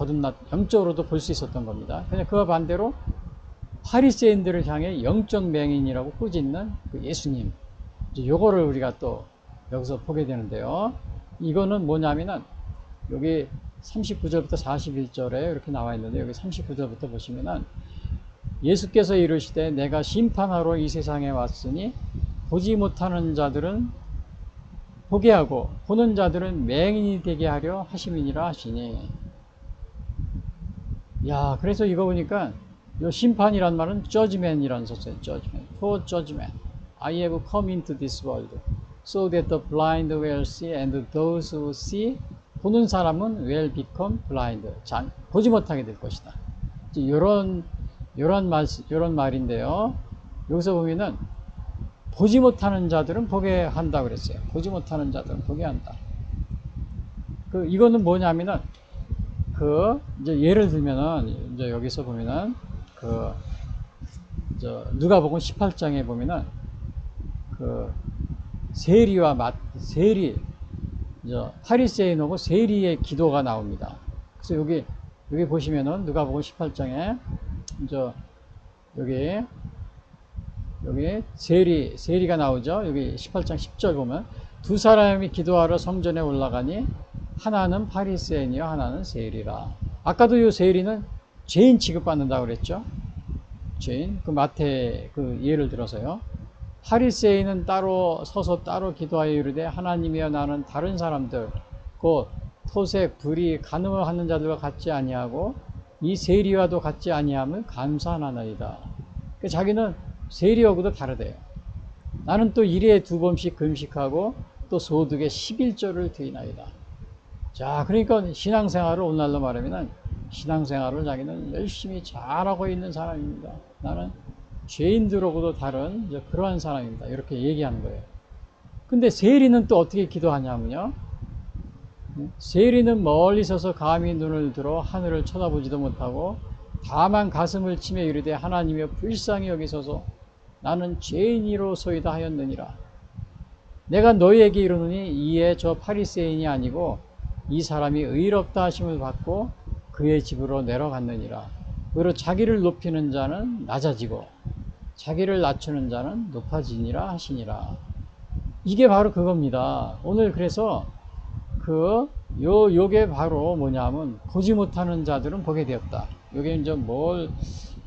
영적으로도 볼 수 있었던 겁니다. 그냥 그와 반대로 바리새인들을 향해 영적 맹인이라고 꾸짖는 그 예수님. 요거를 우리가 또 여기서 보게 되는데요. 이거는 뭐냐면은 여기 39절부터 41절에 이렇게 나와 있는데 여기 39절부터 보시면은 예수께서 이르시되 내가 심판하러 이 세상에 왔으니 보지 못하는 자들은 보게 하고 보는 자들은 맹인이 되게 하려 하심이니라 하시니. 야, 그래서 이거 보니까 이 심판이란 말은 judgment이라는 소스예요. judgment. For judgment. I have come into this world so that the blind will see and those who see 보는 사람은 will become blind. 보지 못하게 될 것이다. 이런 말인데요. 여기서 보면은 보지 못하는 자들은 보게 한다 그랬어요. 보지 못하는 자들은 보게 한다. 이거는 뭐냐면은 이제 예를 들면은 이제 여기서 보면은 누가복음 18장에 보면은 파리새인하고 세리의 기도가 나옵니다. 그래서 여기 보시면은 누가복음 18장에 여기 세리가 나오죠. 여기 18장 10절 보면 두 사람이 기도하러 성전에 올라가니 하나는 파리새인이요 하나는 세리라. 아까도 이 세리는 죄인 취급받는다고 그랬죠. 죄인. 마태 예를 들어서요. 파리새인은 따로 서서 따로 기도하여 이르되 하나님이여 나는 다른 사람들 곧 토색, 불의, 간음을 하는 자들과 같지 아니하고 이 세리와도 같지 아니함을 감사하나이다. 자기는 세리하고도 다르대요. 나는 또 일에 2번씩 금식하고 또 소득의 11조를 드리나이다. 자, 그러니까 신앙생활을 오늘날로 말하면 신앙생활을 자기는 열심히 잘하고 있는 사람입니다. 나는 죄인들하고도 다른 그러한 사람입니다. 이렇게 얘기하는 거예요. 근데 세리는 또 어떻게 기도하냐면요. 세리는 멀리 서서 감히 눈을 들어 하늘을 쳐다보지도 못하고 다만 가슴을 치며 이르되 하나님이여 불쌍히 여기소서 나는 죄인이로소이다 하였느니라. 내가 너희에게 이르노니 이에 저 파리새인이 아니고 이 사람이 의롭다 하심을 받고 그의 집으로 내려갔느니라. 그리고 자기를 높이는 자는 낮아지고 자기를 낮추는 자는 높아지니라 하시니라. 이게 바로 그겁니다. 오늘 그래서 요게 바로 뭐냐면 보지 못하는 자들은 보게 되었다. 요게 이제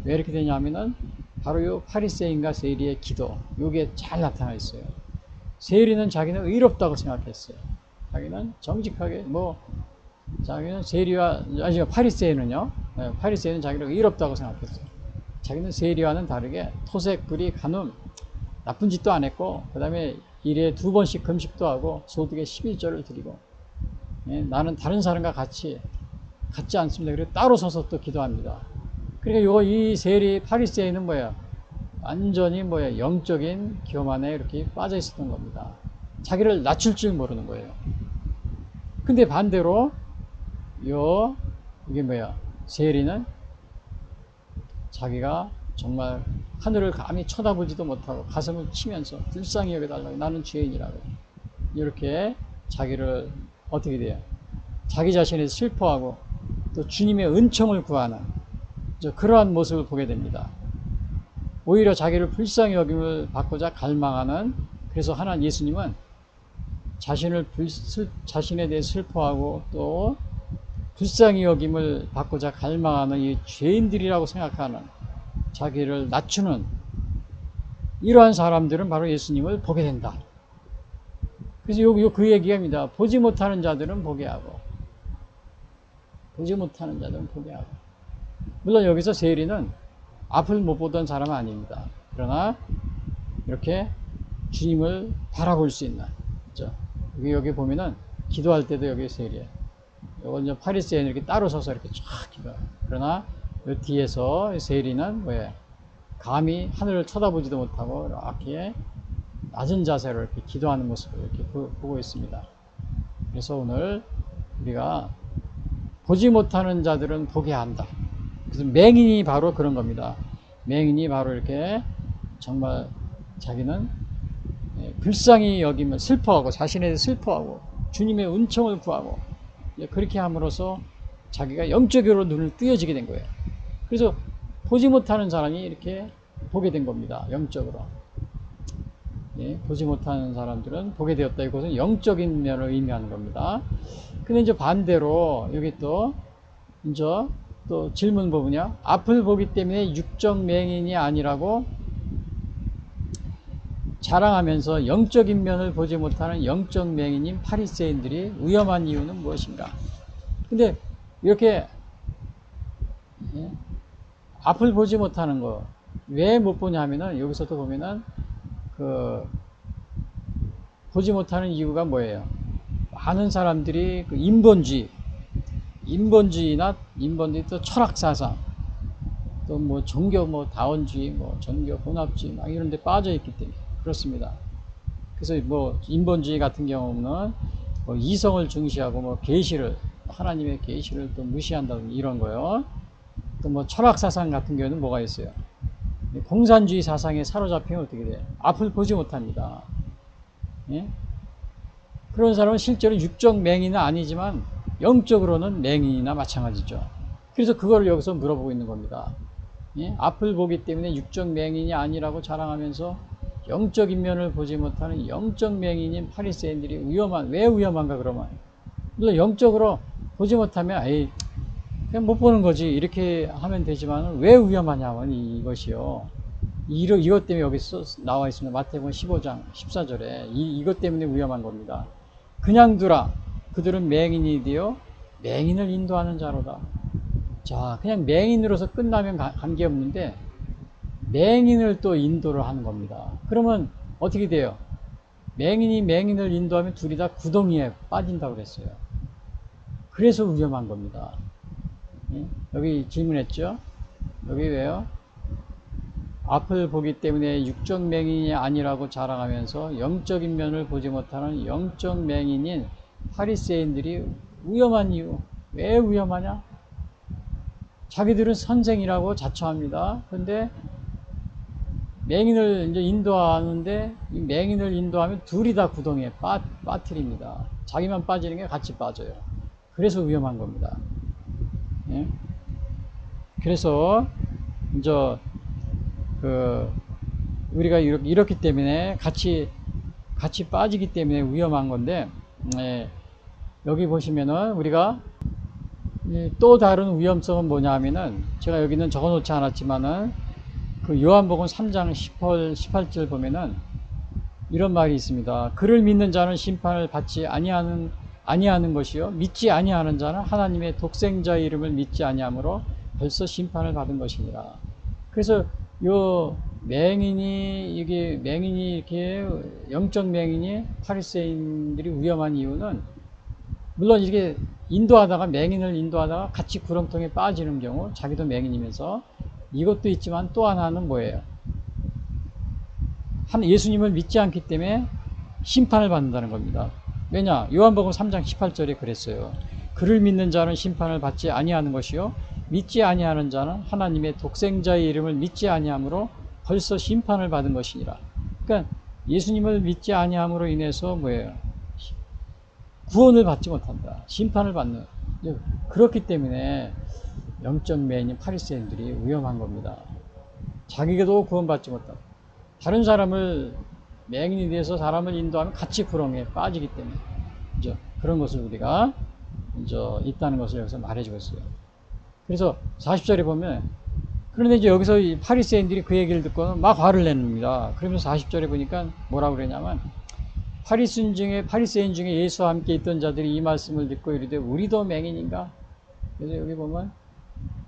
왜 이렇게 되냐면은 바로 요 파리새인과 세리의 기도. 요게 잘 나타나 있어요. 세리는 자기는 의롭다고 생각했어요. 자기는 정직하게 자기는 파리새인은요. 파리새인은 자기를 의롭다고 생각했어요. 자기는 세리와는 다르게 토색, 불의, 간음 나쁜 짓도 안 했고 그 다음에 일에 2번씩 금식도 하고 소득의 11조를 드리고 나는 다른 사람과 같지 않습니다. 그리고 따로 서서 또 기도합니다. 그러니까 이 세리 파리새인은 완전히 영적인 교만에 이렇게 빠져 있었던 겁니다. 자기를 낮출 줄 모르는 거예요. 근데 반대로 이게 세리는 자기가 정말 하늘을 감히 쳐다보지도 못하고 가슴을 치면서 불쌍히 여겨달라고 나는 죄인이라고 이렇게 자기를 어떻게 돼요? 자기 자신에 슬퍼하고 또 주님의 은총을 구하는 그러한 모습을 보게 됩니다. 오히려 자기를 불쌍히 여김을 받고자 갈망하는 그래서 예수님은 자신에 대해 슬퍼하고 또 불쌍히 여김을 받고자 갈망하는 이 죄인들이라고 생각하는, 자기를 낮추는 이러한 사람들은 바로 예수님을 보게 된다. 그래서 그 얘기입니다. 보지 못하는 자들은 보게 하고, 보지 못하는 자들은 보게 하고. 물론 여기서 세리는 앞을 못 보던 사람은 아닙니다. 그러나 이렇게 주님을 바라볼 수 있는, 그렇죠? 여기 보면은 기도할 때도 여기 세리예요. 이건 이제 파리새인은 이렇게 따로 서서 이렇게 쫙 기도해요. 그러나 이 뒤에서 세리는 뭐예요? 감히 하늘을 쳐다보지도 못하고 이렇게 낮은 자세로 이렇게 기도하는 모습을 이렇게 보고 있습니다. 그래서 오늘 우리가 보지 못하는 자들은 보게 한다. 그래서 맹인이 바로 그런 겁니다. 맹인이 바로 이렇게 정말 자기는 불쌍히 여기면 슬퍼하고, 자신에 대해 슬퍼하고 주님의 은총을 구하고, 그렇게 함으로써 자기가 영적으로 눈을 뜨여지게 된 거예요. 그래서 보지 못하는 사람이 이렇게 보게 된 겁니다. 영적으로. 보지 못하는 사람들은 보게 되었다. 이것은 영적인 면을 의미하는 겁니다. 근데 이제 반대로 여기 또 질문 보면요. 앞을 보기 때문에 육적 맹인이 아니라고 자랑하면서 영적인 면을 보지 못하는 영적 맹인인 파리새인들이 위험한 이유는 무엇인가? 근데 이렇게 앞을 보지 못하는 거 왜 못 보냐 하면은, 여기서도 보면은 보지 못하는 이유가 뭐예요? 많은 사람들이 인본주의나 또 철학사상, 또 뭐 종교 다원주의, 종교 혼합주의 막 이런 데 빠져 있기 때문에 그렇습니다. 그래서 인본주의 같은 경우는 이성을 중시하고 계시를, 하나님의 계시를 또 무시한다든지 이런 거요. 또 철학사상 같은 경우는 뭐가 있어요? 공산주의 사상에 사로잡히면 어떻게 돼요? 앞을 보지 못합니다. 예? 그런 사람은 실제로 육적 맹인은 아니지만 영적으로는 맹인이나 마찬가지죠. 그래서 그걸 여기서 물어보고 있는 겁니다. 예? 앞을 보기 때문에 육적 맹인이 아니라고 자랑하면서 영적인 면을 보지 못하는 영적 맹인인 파리새인들이 왜 위험한가 그러면? 물론 영적으로 보지 못하면 그냥 못 보는 거지 이렇게 하면 되지만 왜 위험하냐면 이것이요. 이것 때문에 여기 나와 있습니다. 마태복음 15장 14절에 이것 때문에 위험한 겁니다. 그냥 두라. 그들은 맹인이 되어 맹인을 인도하는 자로다. 자, 그냥 맹인으로서 끝나면 관계없는데 맹인을 또 인도를 하는 겁니다. 그러면 어떻게 돼요? 맹인이 맹인을 인도하면 둘이 다 구덩이에 빠진다고 그랬어요. 그래서 위험한 겁니다. 예? 여기 질문했죠? 여기 왜요? 앞을 보기 때문에 육적 맹인이 아니라고 자랑하면서 영적인 면을 보지 못하는 영적 맹인인 파리새인들이 위험한 이유. 왜 위험하냐? 자기들은 선생이라고 자처합니다. 그런데 맹인을 이제 인도하는데 이 맹인을 인도하면 둘이 다 구덩이에 빠뜨립니다. 자기만 빠지는 게 같이 빠져요. 그래서 위험한 겁니다. 예? 그래서 이제 우리가 이렇기 때문에 같이 빠지기 때문에 위험한 건데, 여기 보시면은 우리가 또 다른 위험성은 뭐냐 하면은, 제가 여기는 적어 놓지 않았지만은 요한복음 3장 18절 보면은 이런 말이 있습니다. 그를 믿는 자는 심판을 받지 아니하는 것이요 믿지 아니하는 자는 하나님의 독생자의 이름을 믿지 아니하므로 벌써 심판을 받은 것이니라. 그래서 요 맹인이 이렇게 영적 맹인이 파리새인들이 위험한 이유는, 물론 이게 맹인을 인도하다가 같이 구렁텅이에 빠지는 경우, 자기도 맹인이면서 이것도 있지만 또 하나는 뭐예요? 예수님을 믿지 않기 때문에 심판을 받는다는 겁니다. 왜냐? 요한복음 3장 18절에 그랬어요. 그를 믿는 자는 심판을 받지 아니하는 것이요 믿지 아니하는 자는 하나님의 독생자의 이름을 믿지 아니함으로 벌써 심판을 받은 것이니라. 그러니까 예수님을 믿지 아니함으로 인해서 뭐예요? 구원을 받지 못한다. 심판을 받는. 그렇기 때문에 영적 맹인인 파리새인들이 위험한 겁니다. 자기도 구원받지 못하고 다른 사람을, 맹인이 돼서 사람을 인도하면 같이 구렁이에 빠지기 때문에 그런 것을 우리가 이제 있다는 것을 여기서 말해주고 있어요. 그래서 40절에 보면, 그런데 이제 여기서 이 바리새인들이 그 얘기를 듣고 막 화를 냅니다. 그러면서 40절에 보니까 뭐라고 그러냐면, 바리새인 중에 예수와 함께 있던 자들이 이 말씀을 듣고 이르되 우리도 맹인인가? 그래서 여기 보면,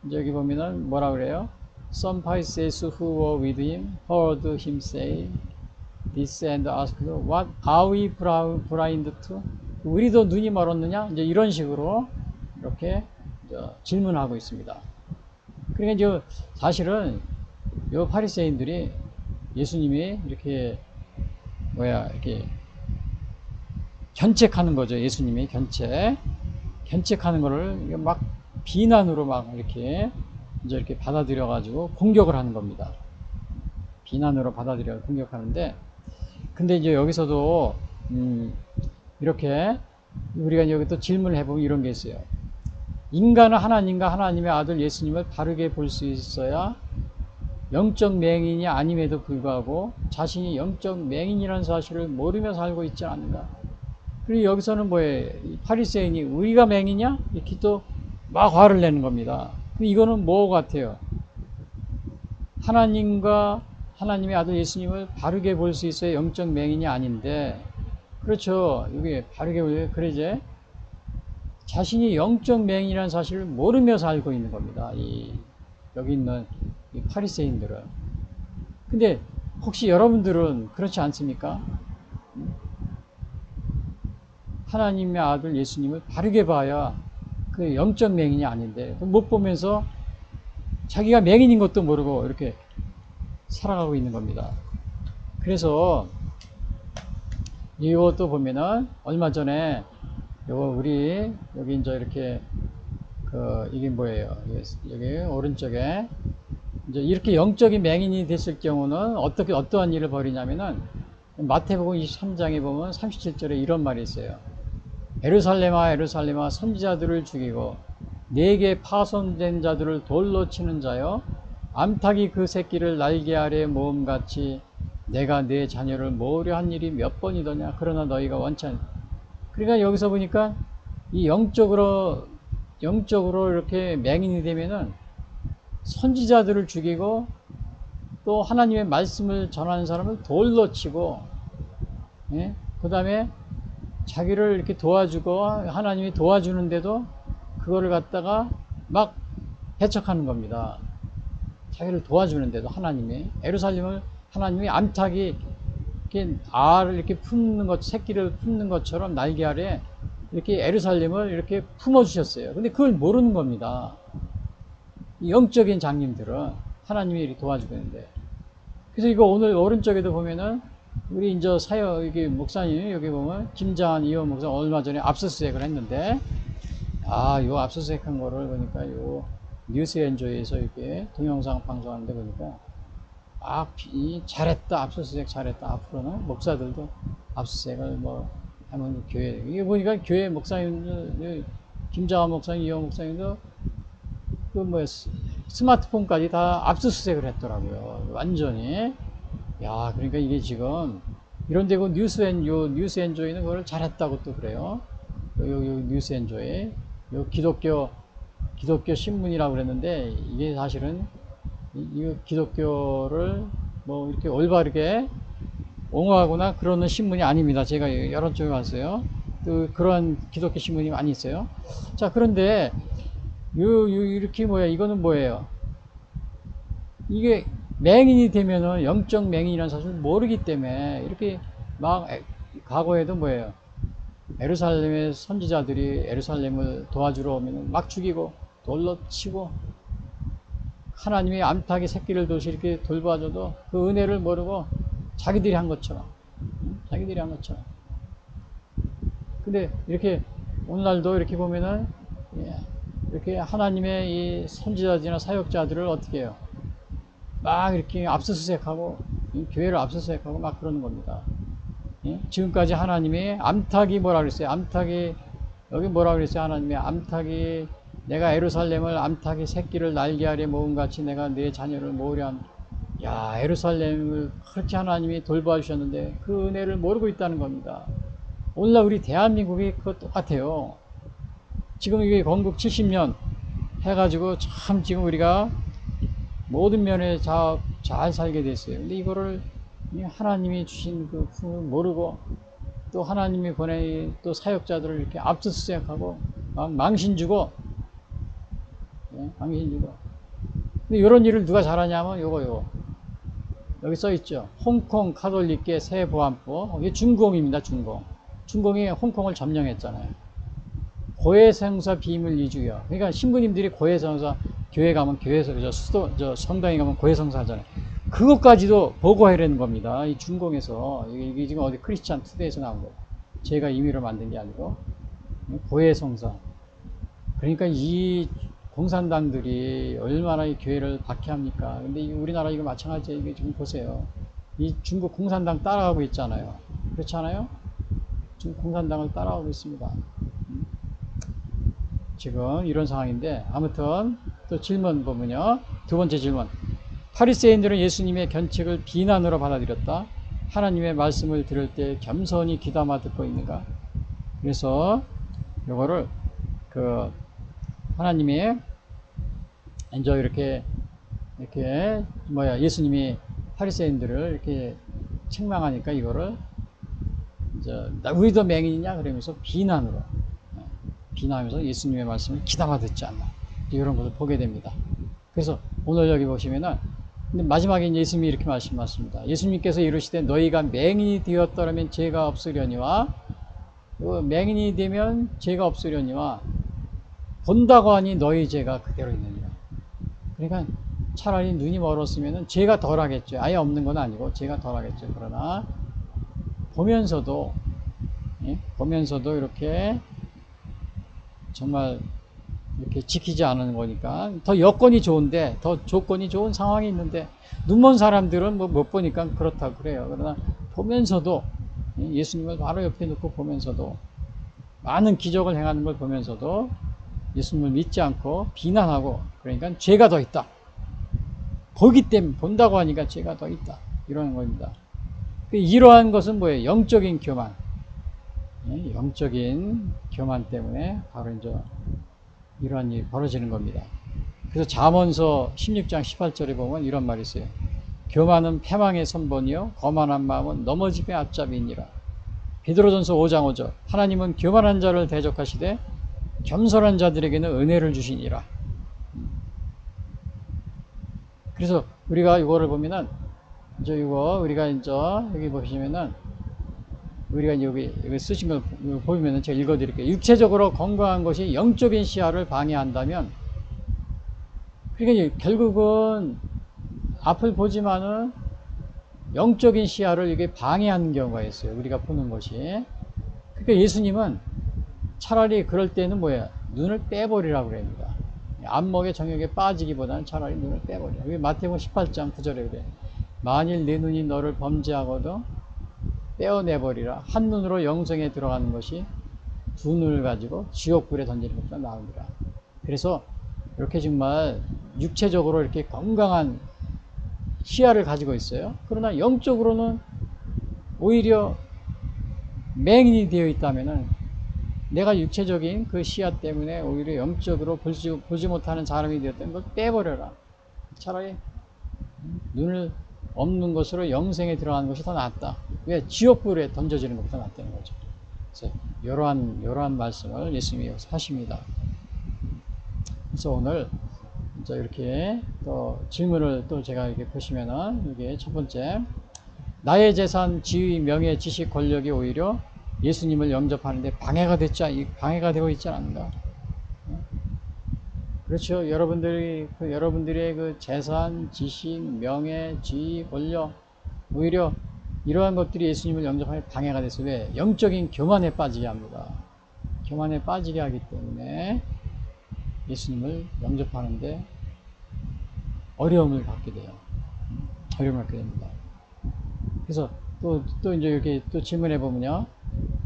이제 여기 보면은 뭐라 그래요? Some Pharisees who were with him heard him say this and asked, What are we blind to? 우리도 눈이 멀었느냐? 이제 이런 식으로 이렇게 이제 질문하고 있습니다. 그러니까 이제 사실은 요 바리새인들이 예수님이 이렇게 이렇게 견책하는 거죠. 예수님이 견책하는 거를 막 비난으로 막 이렇게 이제 이렇게 받아들여 가지고 공격을 하는 겁니다. 비난으로 받아들여 공격하는데, 근데 이제 여기서도 이렇게 우리가 여기 또 질문을 해보면 이런 게 있어요. 인간은 하나님과 하나님의 아들 예수님을 바르게 볼 수 있어야 영적 맹인이 아님에도 불구하고 자신이 영적 맹인이라는 사실을 모르며 살고 있지 않는가. 그리고 여기서는 뭐예요? 바리새인이 우리가 맹이냐? 이렇게 또 막 화를 내는 겁니다. 근데 이거는 뭐 같아요? 하나님과 하나님의 아들 예수님을 바르게 볼 수 있어야 영적 맹인이 아닌데, 그렇죠. 여기 바르게 보면 그러지. 자신이 영적 맹인이라는 사실을 모르며 살고 있는 겁니다. 여기 있는 이 바리새인들은. 근데 혹시 여러분들은 그렇지 않습니까? 하나님의 아들 예수님을 바르게 봐야 그 영적 맹인이 아닌데 못 보면서 자기가 맹인인 것도 모르고 이렇게 살아가고 있는 겁니다. 그래서 이것도 보면은 얼마 전에 우리 여기 이제 이렇게 이게 뭐예요? 여기 오른쪽에 이제 이렇게 영적인 맹인이 됐을 경우는 어떠한 일을 벌이냐면은 마태복음 23장에 보면 37절에 이런 말이 있어요. 예루살렘아 예루살렘아 선지자들을 죽이고 네게 파손된 자들을 돌로 치는 자여 암탉이 그 새끼를 날개 아래 모음같이 내가 내 자녀를 모으려 한 일이 몇 번이더냐. 그러나 너희가 원치 않. 그러니까 여기서 보니까 이 영적으로 이렇게 맹인이 되면은 선지자들을 죽이고 또 하나님의 말씀을 전하는 사람을 돌로 치고, 예? 그 다음에 자기를 이렇게 도와주고 하나님이 도와주는데도 그거를 갖다가 막 해석하는 겁니다. 자기를 도와주는데도 예루살렘을 하나님이 암탉이 이렇게 알을 이렇게 품는 것, 새끼를 품는 것처럼 날개 아래 이렇게 예루살렘을 이렇게 품어주셨어요. 근데 그걸 모르는 겁니다. 이 영적인 장님들은 하나님이 이렇게 도와주고 있는데. 그래서 이거 오늘 오른쪽에도 보면은 우리 이제 여기 목사님 여기 보면 김장한 이호 목사 얼마 전에 압수수색을 했는데, 요 압수수색한 거를 보니까 요 뉴스엔조이에서 이렇게 동영상 방송하는데 보니까 잘했다, 압수수색 잘했다. 앞으로는 목사들도 압수수색을 하면 이게 보니까 교회 목사님들 김장한 목사님, 이호 목사님도 스마트폰까지 다 압수수색을 했더라고요. 완전히. 그러니까 이게 지금 이런데 뉴스엔조이는 그걸 잘했다고 또 그래요. 요 뉴스엔조이, 요 기독교 신문이라고 그랬는데 이게 사실은 이 기독교를 이렇게 올바르게 옹호하거나 그러는 신문이 아닙니다. 제가 여러 쪽에 봤어요. 또 그런 기독교 신문이 많이 있어요. 자, 그런데 이렇게 이거는 뭐예요? 이게 맹인이 되면은 영적 맹인이라는 사실을 모르기 때문에 이렇게 과거에도 예루살렘의 선지자들이 예루살렘을 도와주러 오면 막 죽이고 돌로 치고, 하나님의 암탉이 새끼를 둬서 이렇게 돌봐줘도 그 은혜를 모르고 자기들이 한 것처럼. 근데 이렇게 오늘날도 이렇게 보면은 이렇게 하나님의 이 선지자들이나 사역자들을 어떻게 해요? 막 이렇게 압수수색하고 교회를 압수수색하고 막 그러는 겁니다. 지금까지 하나님이 암탉이 뭐라 그랬어요? 여기 뭐라 그랬어요? 하나님이 암탉이 내가 예루살렘을 암탉이 새끼를 날개 아래 모음같이 내가 내 자녀를 모으려 한. 예루살렘을 그렇게 하나님이 돌봐주셨는데 그 은혜를 모르고 있다는 겁니다. 오늘날 우리 대한민국이 그거 똑같아요. 지금 이게 건국 70년 해가지고 참 지금 우리가 모든 면에 잘 살게 됐어요. 근데 이거를 하나님이 주신 그 품을 모르고 또 하나님이 보내 또 사역자들을 이렇게 압수수색하고 망신 주고, 망신 주고. 근데 이런 일을 누가 잘하냐면 요거 여기 써 있죠. 홍콩 카톨릭계 새 보안법. 이게 중공입니다. 중공이 홍콩을 점령했잖아요. 고해성사 비밀 이주요. 그러니까 신부님들이 고해성사 교회 가면 성당에 가면 고해성사 하잖아요. 그것까지도 보고해라는 겁니다. 이 중공에서 이게 지금 어디 크리스찬 투데이에서 나온 거예요. 제가 임의로 만든 게 아니고 고해성사. 그러니까 이 공산당들이 얼마나 이 교회를 박해합니까? 근데 우리나라 이거 마찬가지예요. 이게 지금 보세요. 이 중국 공산당 따라가고 있잖아요. 그렇지 않아요? 중국 공산당을 따라가고 있습니다. 지금 이런 상황인데, 아무튼 또 질문 보면요. 두 번째 질문. 파리새인들은 예수님의 견책을 비난으로 받아들였다. 하나님의 말씀을 들을 때 겸손히 귀담아 듣고 있는가? 그래서 요거를 하나님이 이제 이렇게 예수님이 파리새인들을 이렇게 책망하니까 이거를 이제 우리도 맹인이냐 그러면서 비난하면서 예수님의 말씀을 귀담아 듣지 않나, 이런 것을 보게 됩니다. 그래서 오늘 여기 보시면은 근데 마지막에 예수님이 이렇게 말씀하십니다. 예수님께서 이르시되 너희가 맹인이 되었더라면 죄가 없으려니와, 맹인이 되면 죄가 없으려니와 본다고 하니 너희 죄가 그대로 있느니라. 그러니까 차라리 눈이 멀었으면 죄가 덜하겠죠. 아예 없는 건 아니고 죄가 덜하겠죠. 그러나 보면서도 이렇게 정말 이렇게 지키지 않는 거니까 더 여건이 좋은데, 더 조건이 좋은 상황이 있는데 눈 먼 사람들은 못 보니까 그렇다고 그래요. 그러나 보면서도 예수님을 바로 옆에 놓고 보면서도 많은 기적을 행하는 걸 보면서도 예수님을 믿지 않고 비난하고, 그러니까 죄가 더 있다. 보기 때문에, 본다고 하니까 죄가 더 있다. 이러는 겁니다. 이러한 것은 뭐예요? 영적인 교만. 영적인 교만 때문에 바로 이제 이러한 일이 벌어지는 겁니다. 그래서 잠언서 16장 18절에 보면 이런 말이 있어요. 교만은 패망의 선본이요 거만한 마음은 넘어짐의 앞잡이니라. 베드로전서 5장 5절. 하나님은 교만한 자를 대적하시되 겸손한 자들에게는 은혜를 주시니라. 그래서 우리가 이거를 보면은 이제 우리가 이제 여기 보시면은 우리가 여기 쓰신 걸 보면은 제가 읽어드릴게요. 육체적으로 건강한 것이 영적인 시야를 방해한다면, 그러니까 결국은 앞을 보지만은 영적인 시야를 이게 방해하는 경우가 있어요. 우리가 보는 것이. 그러니까 예수님은 차라리 그럴 때는 뭐예요? 눈을 빼버리라고 그럽니다. 안목의 정욕에 빠지기보다는 차라리 눈을 빼버리라. 여기 마태복음 18장 9절에 그래. 만일 내 눈이 너를 범죄하거든 떼어내버리라. 한 눈으로 영생에 들어가는 것이 두 눈을 가지고 지옥불에 던지는 것보다 나으니라. 그래서 이렇게 정말 육체적으로 이렇게 건강한 시야를 가지고 있어요. 그러나 영적으로는 오히려 맹인이 되어 있다면은 내가 육체적인 그 시야 때문에 오히려 영적으로 보지 못하는 사람이 되었다는 걸 빼버려라. 차라리 눈을 없는 것으로 영생에 들어가는 것이 더 낫다. 왜? 지옥불에 던져지는 것보다 낫다는 거죠. 그래서 이러한 말씀을 예수님이 하십니다. 그래서 오늘 이제 이렇게 또 질문을 또 제가 이렇게 보시면은 이게 첫 번째, 나의 재산, 지위, 명예, 지식, 권력이 오히려 예수님을 영접하는데 방해가 되고 있지 않는가? 그렇죠. 여러분들의 그 재산, 지식, 명예, 지위, 권력, 오히려 이러한 것들이 예수님을 영접하는 방해가 돼서 왜? 영적인 교만에 빠지게 합니다. 교만에 빠지게 하기 때문에 예수님을 영접하는데 어려움을 갖게 돼요. 어려움을 갖게 됩니다. 그래서 또 이제 이렇게 또 질문해 보면요.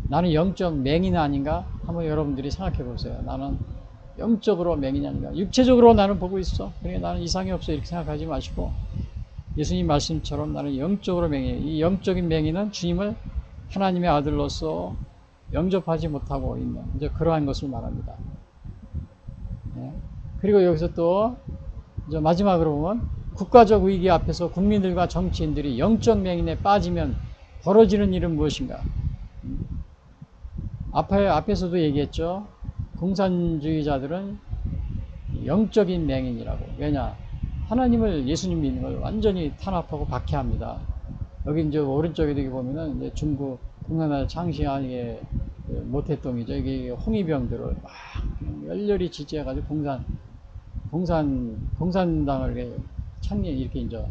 나는 영적 맹인 아닌가? 한번 여러분들이 생각해 보세요. 나는 영적으로 맹인이 아닌가? 육체적으로 나는 보고 있어. 그러니까 나는 이상이 없어. 이렇게 생각하지 마시고 예수님 말씀처럼 나는 영적으로 맹인이에요. 이 영적인 맹인은 주님을 하나님의 아들로서 영접하지 못하고 있는 이제 그러한 것을 말합니다. 그리고 여기서 또 이제 마지막으로 보면 국가적 위기 앞에서 국민들과 정치인들이 영적 맹인에 빠지면 벌어지는 일은 무엇인가? 앞에서도 얘기했죠. 공산주의자들은 영적인 맹인이라고. 왜냐? 하나님을, 예수님 믿는 걸 완전히 탄압하고 박해합니다. 여기 이제 오른쪽에 보면은 이제 중국 공산당 창시하게 모태똥이죠. 이게 홍위병들을 막 열렬히 지지해가지고 공산당을 이렇게 이렇게 이제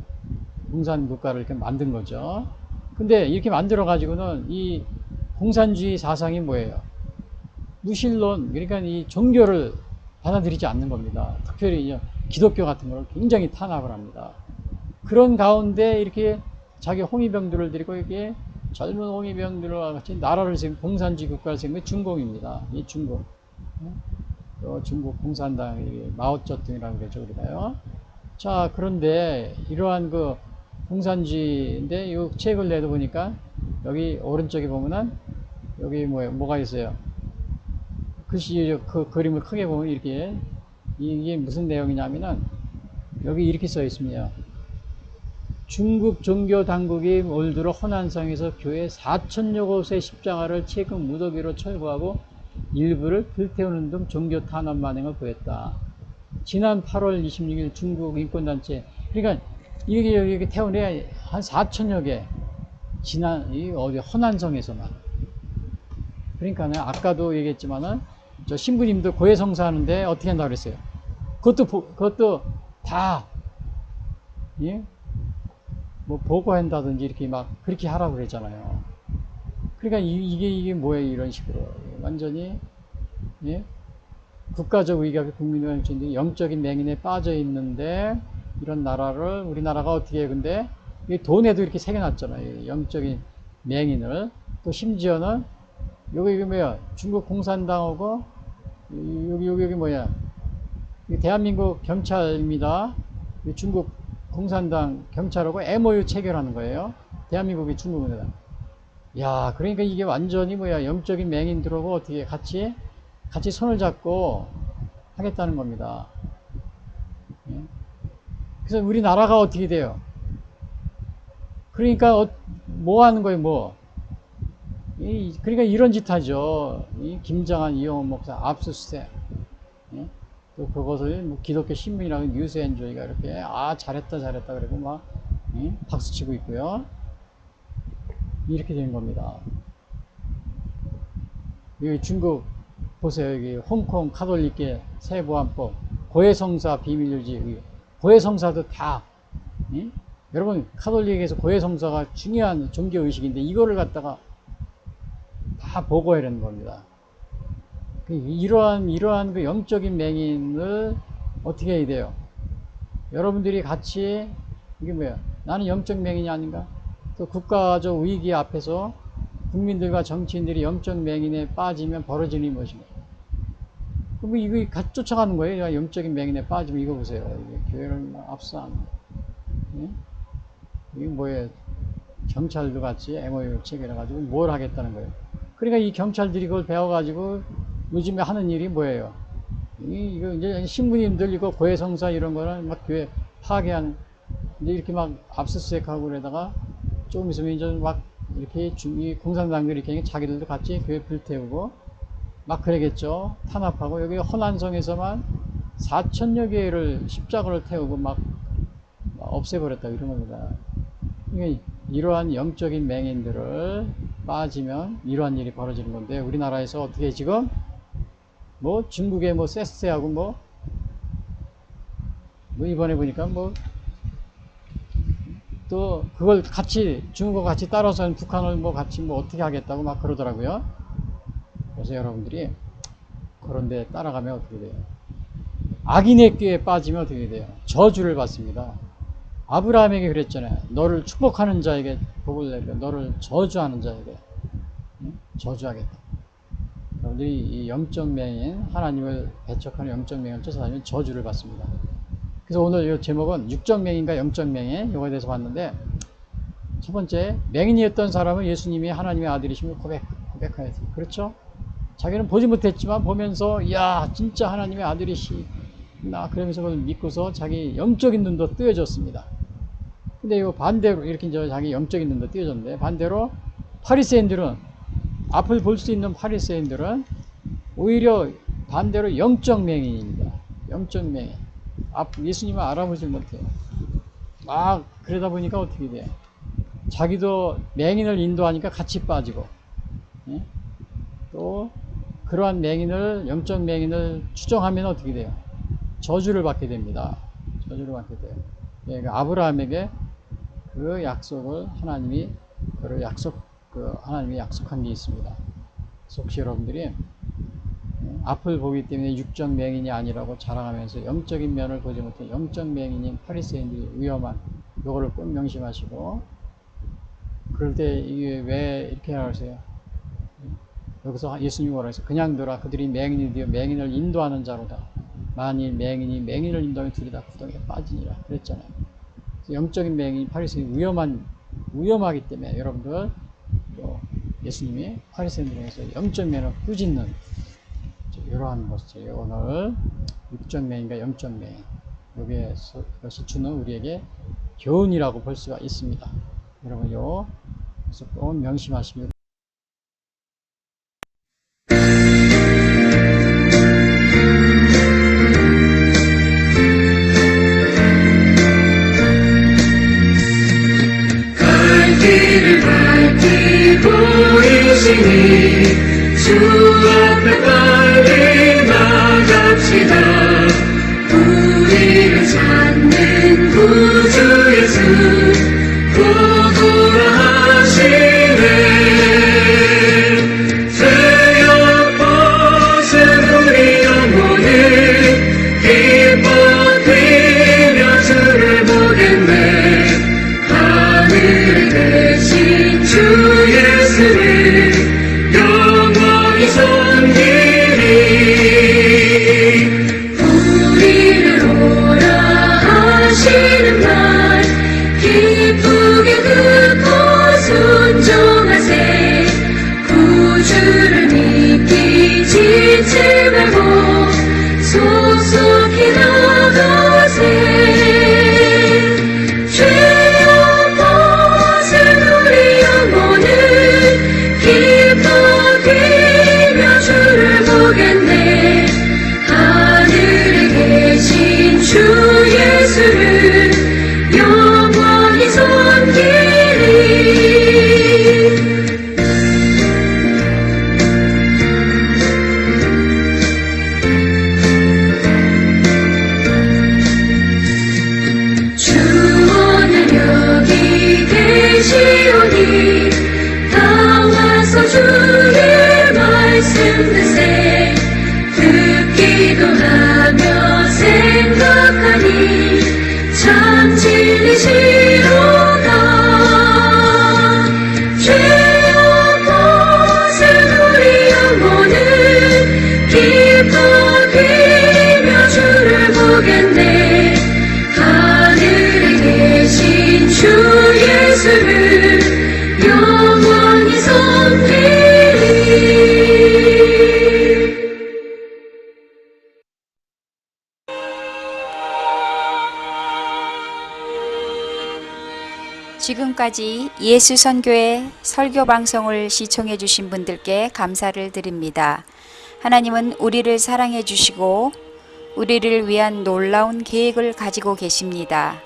공산 국가를 이렇게 만든 거죠. 근데 이렇게 만들어가지고는 이 공산주의 사상이 뭐예요? 무신론, 그러니까 이 종교를 받아들이지 않는 겁니다. 특별히 이제 기독교 같은 걸 굉장히 탄압을 합니다. 그런 가운데 이렇게 자기 홍위병들을 데리고 이렇게 젊은 홍위병들과 같이 나라를 세운 공산주의 국가를 세운 게 중공입니다. 이 중공. 중국 공산당, 마오쩌둥이라고 그러죠, 우리가요. 자, 그런데 이러한 그 공산주의인데 이 책을 내도 보니까 여기 오른쪽에 보면은 여기 뭐가 있어요? 글씨 그 그림을 크게 보면 이렇게 이게 무슨 내용이냐면은 여기 이렇게 써 있습니다. 중국 종교 당국이 올 들어 호난성에서 교회 4천여 곳의 십자가를 최근 무더기로 철거하고 일부를 불태우는 등 종교 탄압 만행을 보였다. 지난 8월 26일 중국 인권단체, 그러니까 이게 여기 태운에 한 4천여 개, 지난 이 어디 호난성에서만. 그러니까 아까도 얘기했지만은 저 신부님도 고해성사 하는데 어떻게 한다고 그랬어요? 그것도 다 예? 뭐 보고한다든지 이렇게 막 그렇게 하라고 그랬잖아요. 그러니까 이게 뭐예요? 이런 식으로 완전히 예? 국가적 위기가 국민의 영적인 맹인에 빠져 있는데 이런 나라를 우리나라가 어떻게 해? 근데 돈에도 이렇게 새겨놨잖아요. 영적인 맹인을. 또 심지어는 여기 뭐야? 중국 공산당하고 여기 뭐야? 대한민국 경찰입니다. 중국 공산당 경찰하고 MOU 체결하는 거예요. 대한민국이 중국입니다. 야, 그러니까 이게 완전히 뭐야? 영적인 맹인들하고 어떻게 같이 손을 잡고 하겠다는 겁니다. 예? 그래서 우리나라가 어떻게 돼요? 그러니까 뭐 하는 거예요, 뭐? 그러니까 이런 짓 하죠. 김장한 이용원 목사 압수수색. 예? 또 그것을 뭐 기독교 신문이라고 뉴스엔조이가 이렇게 잘했다 그리고 막 박수치고 있고요. 이렇게 된 겁니다. 여기 중국 보세요. 여기 홍콩 카톨릭계 세보안법 고해성사 비밀유지, 고해성사도 다 여러분 카톨릭에서 고해성사가 중요한 종교의식인데 이거를 갖다가 다 보고해라는 겁니다. 이러한 그 영적인 맹인을 어떻게 해야 돼요? 여러분들이 같이 이게 뭐야? 나는 영적 맹인이 아닌가? 또 국가적 위기 앞에서 국민들과 정치인들이 영적 맹인에 빠지면 벌어지는 일이 무엇인가? 그럼 이거 같이 쫓아가는 거예요. 영적인 맹인에 빠지면 이거 보세요. 이게 교회를 압수하는 거예요. 이게 뭐예요? 경찰도 같이 MOU 체결해가지고 뭘 하겠다는 거예요. 그러니까 이 경찰들이 그걸 배워가지고 요즘에 하는 일이 뭐예요? 이거 이제 신부님들 이거 고해성사 이런 거는 막 교회 파괴하는, 이제 이렇게 막 압수수색하고 그러다가 조금 있으면 이제 막 이렇게 공산당들이 이렇게 자기들도 같이 교회 불태우고 막 그러겠죠. 탄압하고 여기 호난성에서만 4천여 개를 십자가를 태우고 막 없애버렸다 이런 겁니다. 그러니까 이러한 영적인 맹인들을 빠지면 이러한 일이 벌어지는 건데 우리나라에서 어떻게 지금 뭐 중국의 뭐 세스하고 뭐 이번에 보니까 뭐 또 그걸 같이 중국과 같이 따라서 북한을 뭐 같이 뭐 어떻게 하겠다고 막 그러더라고요. 그래서 여러분들이 그런데 따라가면 어떻게 돼요? 악인의 꾀에 빠지면 어떻게 돼요? 저주를 받습니다. 아브라함에게 그랬잖아요. 너를 축복하는 자에게 복을 내리고 너를 저주하는 자에게 저주하겠다. 여러분들이 이 영적 맹인, 하나님을 배척하는 영적 맹인을 쫓아다니면 저주를 받습니다. 그래서 오늘 이 제목은 육적 맹인과 영적 맹인, 이거에 대해서 봤는데, 첫 번째, 맹인이었던 사람은 예수님이 하나님의 아들이심을 고백하였습니다. 그렇죠? 자기는 보지 못했지만 보면서, 야, 진짜 하나님의 아들이시, 나 그러면서 그걸 믿고서 자기 영적인 눈도 뜨여졌습니다. 근데 이거 반대로 이렇게 이제 자기 영적인 눈도 뜨여졌는데, 반대로 바리새인들은, 앞을 볼 수 있는 바리새인들은 오히려 반대로 영적 맹인입니다. 영적 맹인. 예수님을 알아보질 못해요. 막 그러다 보니까 어떻게 돼요? 자기도 맹인을 인도하니까 같이 빠지고, 예? 또 그러한 맹인을, 영적 맹인을 추종하면 어떻게 돼요? 저주를 받게 됩니다. 저주를 받게 돼요. 예, 그 아브라함에게 그 약속을 하나님이 하나님이 약속한 게 있습니다. 그래서 혹시 여러분들이 앞을 보기 때문에 육적 맹인이 아니라고 자랑하면서 영적인 면을 보지 못해 영적 맹인인 바리새인들이 위험한, 요거를 꼭 명심하시고, 그럴 때 이게 왜 이렇게 하세요? 여기서 예수님이 뭐라 했어요? 그냥 둬라. 그들이 맹인이 되어 맹인을 인도하는 자로다. 만일 맹인이 맹인을 인도하면 둘이 다 구덩이에 빠지니라. 그랬잖아요. 영적인 맹인이 바리새인이 위험하기 때문에 여러분들, 또 예수님이 바리새인들에게서 영적 맹인을 꾸짖는 이러한 것을 오늘 육적 맹인과 영적 맹인, 이것이 주는 우리에게 교훈이라고 볼 수가 있습니다. 여러분 그래서 꼭 명심하십니다. 갈 길을 밝히고 계시니 주 앞에 빨리 나갑시다. 우리를 찾는 구주 예수 보고라 하시네. 죄악 벗은 우리 영혼을 기뻐 뛰며 주를 보겠네. 하늘에 계신 주 예수를 영원히 섬기리. 우리를 오라 하시는 말 기쁘게 듣고 순종하세. 구주를 믿기 지체 말고 속속히 나가세. 죄악 벗은 우리 영혼을 기뻐 뛰며 주를 보겠네. 하늘에 계신 주 예수를 영원히 섬기리. 주 오늘 여기 계시오니 다 와서 주의 말씀 듣세. 듣기도 하며 생각하니 참 진리시로다. 죄악 벗은 우리 영혼을 기뻐 뛰며 주를 보겠네. 하늘에 계신 주 예수를 영원히 섬기리. 지금까지 예수선교회 설교방송을 시청해 주신 분들께 감사를 드립니다. 하나님은 우리를 사랑해 주시고 우리를 위한 놀라운 계획을 가지고 계십니다.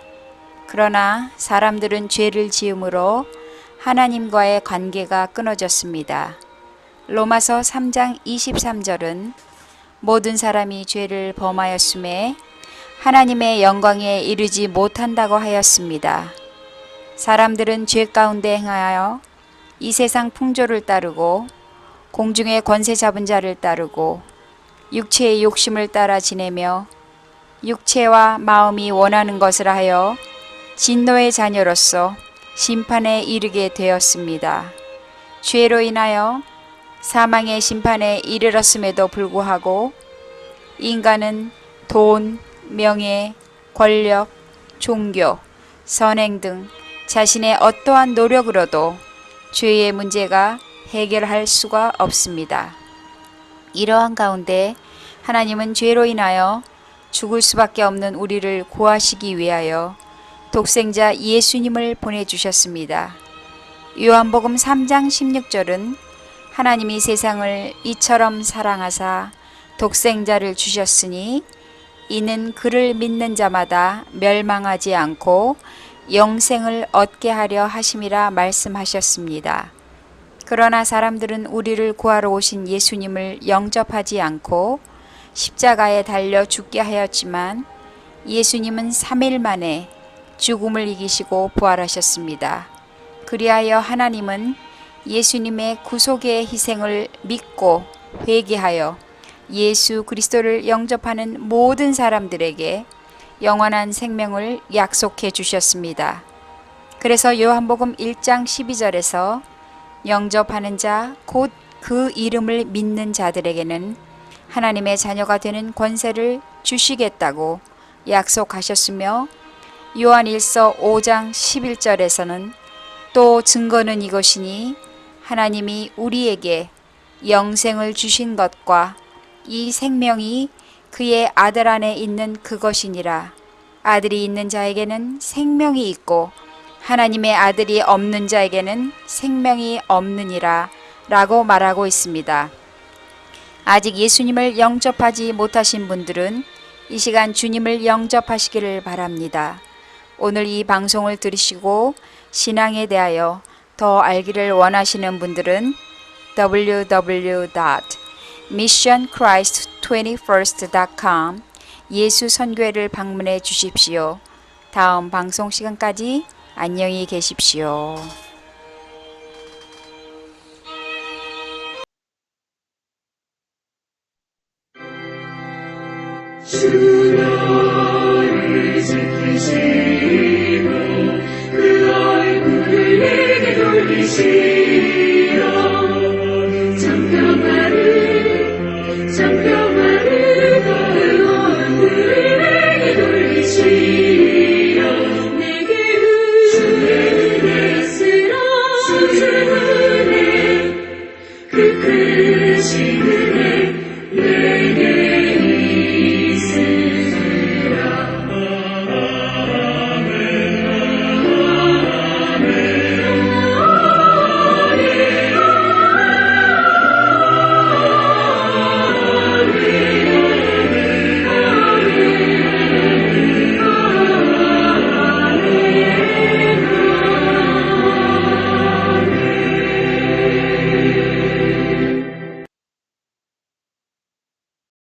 그러나 사람들은 죄를 지음으로 하나님과의 관계가 끊어졌습니다. 로마서 3장 23절은 모든 사람이 죄를 범하였음에 하나님의 영광에 이르지 못한다고 하였습니다. 사람들은 죄 가운데 행하여 이 세상 풍조를 따르고 공중의 권세 잡은 자를 따르고 육체의 욕심을 따라 지내며 육체와 마음이 원하는 것을 하여 진노의 자녀로서 심판에 이르게 되었습니다. 죄로 인하여 사망의 심판에 이르렀음에도 불구하고 인간은 돈, 명예, 권력, 종교, 선행 등 자신의 어떠한 노력으로도 죄의 문제가 해결할 수가 없습니다. 이러한 가운데 하나님은 죄로 인하여 죽을 수밖에 없는 우리를 구하시기 위하여 독생자 예수님을 보내주셨습니다. 요한복음 3장 16절은 하나님이 세상을 이처럼 사랑하사 독생자를 주셨으니 이는 그를 믿는 자마다 멸망하지 않고 영생을 얻게 하려 하심이라 말씀하셨습니다. 그러나 사람들은 우리를 구하러 오신 예수님을 영접하지 않고 십자가에 달려 죽게 하였지만 예수님은 3일 만에 죽음을 이기시고 부활하셨습니다. 그리하여 하나님은 예수님의 구속의 희생을 믿고 회개하여 예수 그리스도를 영접하는 모든 사람들에게 영원한 생명을 약속해 주셨습니다. 그래서 요한복음 1장 12절에서 영접하는 자 곧 그 이름을 믿는 자들에게는 하나님의 자녀가 되는 권세를 주시겠다고 약속하셨으며 요한일서 5장 11절에서는 또 증거는 이것이니 하나님이 우리에게 영생을 주신 것과 이 생명이 그의 아들 안에 있는 그것이니라. 아들이 있는 자에게는 생명이 있고 하나님의 아들이 없는 자에게는 생명이 없느니라 라고 말하고 있습니다. 아직 예수님을 영접하지 못하신 분들은 이 시간 주님을 영접하시기를 바랍니다. 오늘 이 방송을 들으시고 신앙에 대하여 더 알기를 원하시는 분들은 www.missionchrist21st.com 예수 선교회를 방문해 주십시오. 다음 방송 시간까지 안녕히 계십시오.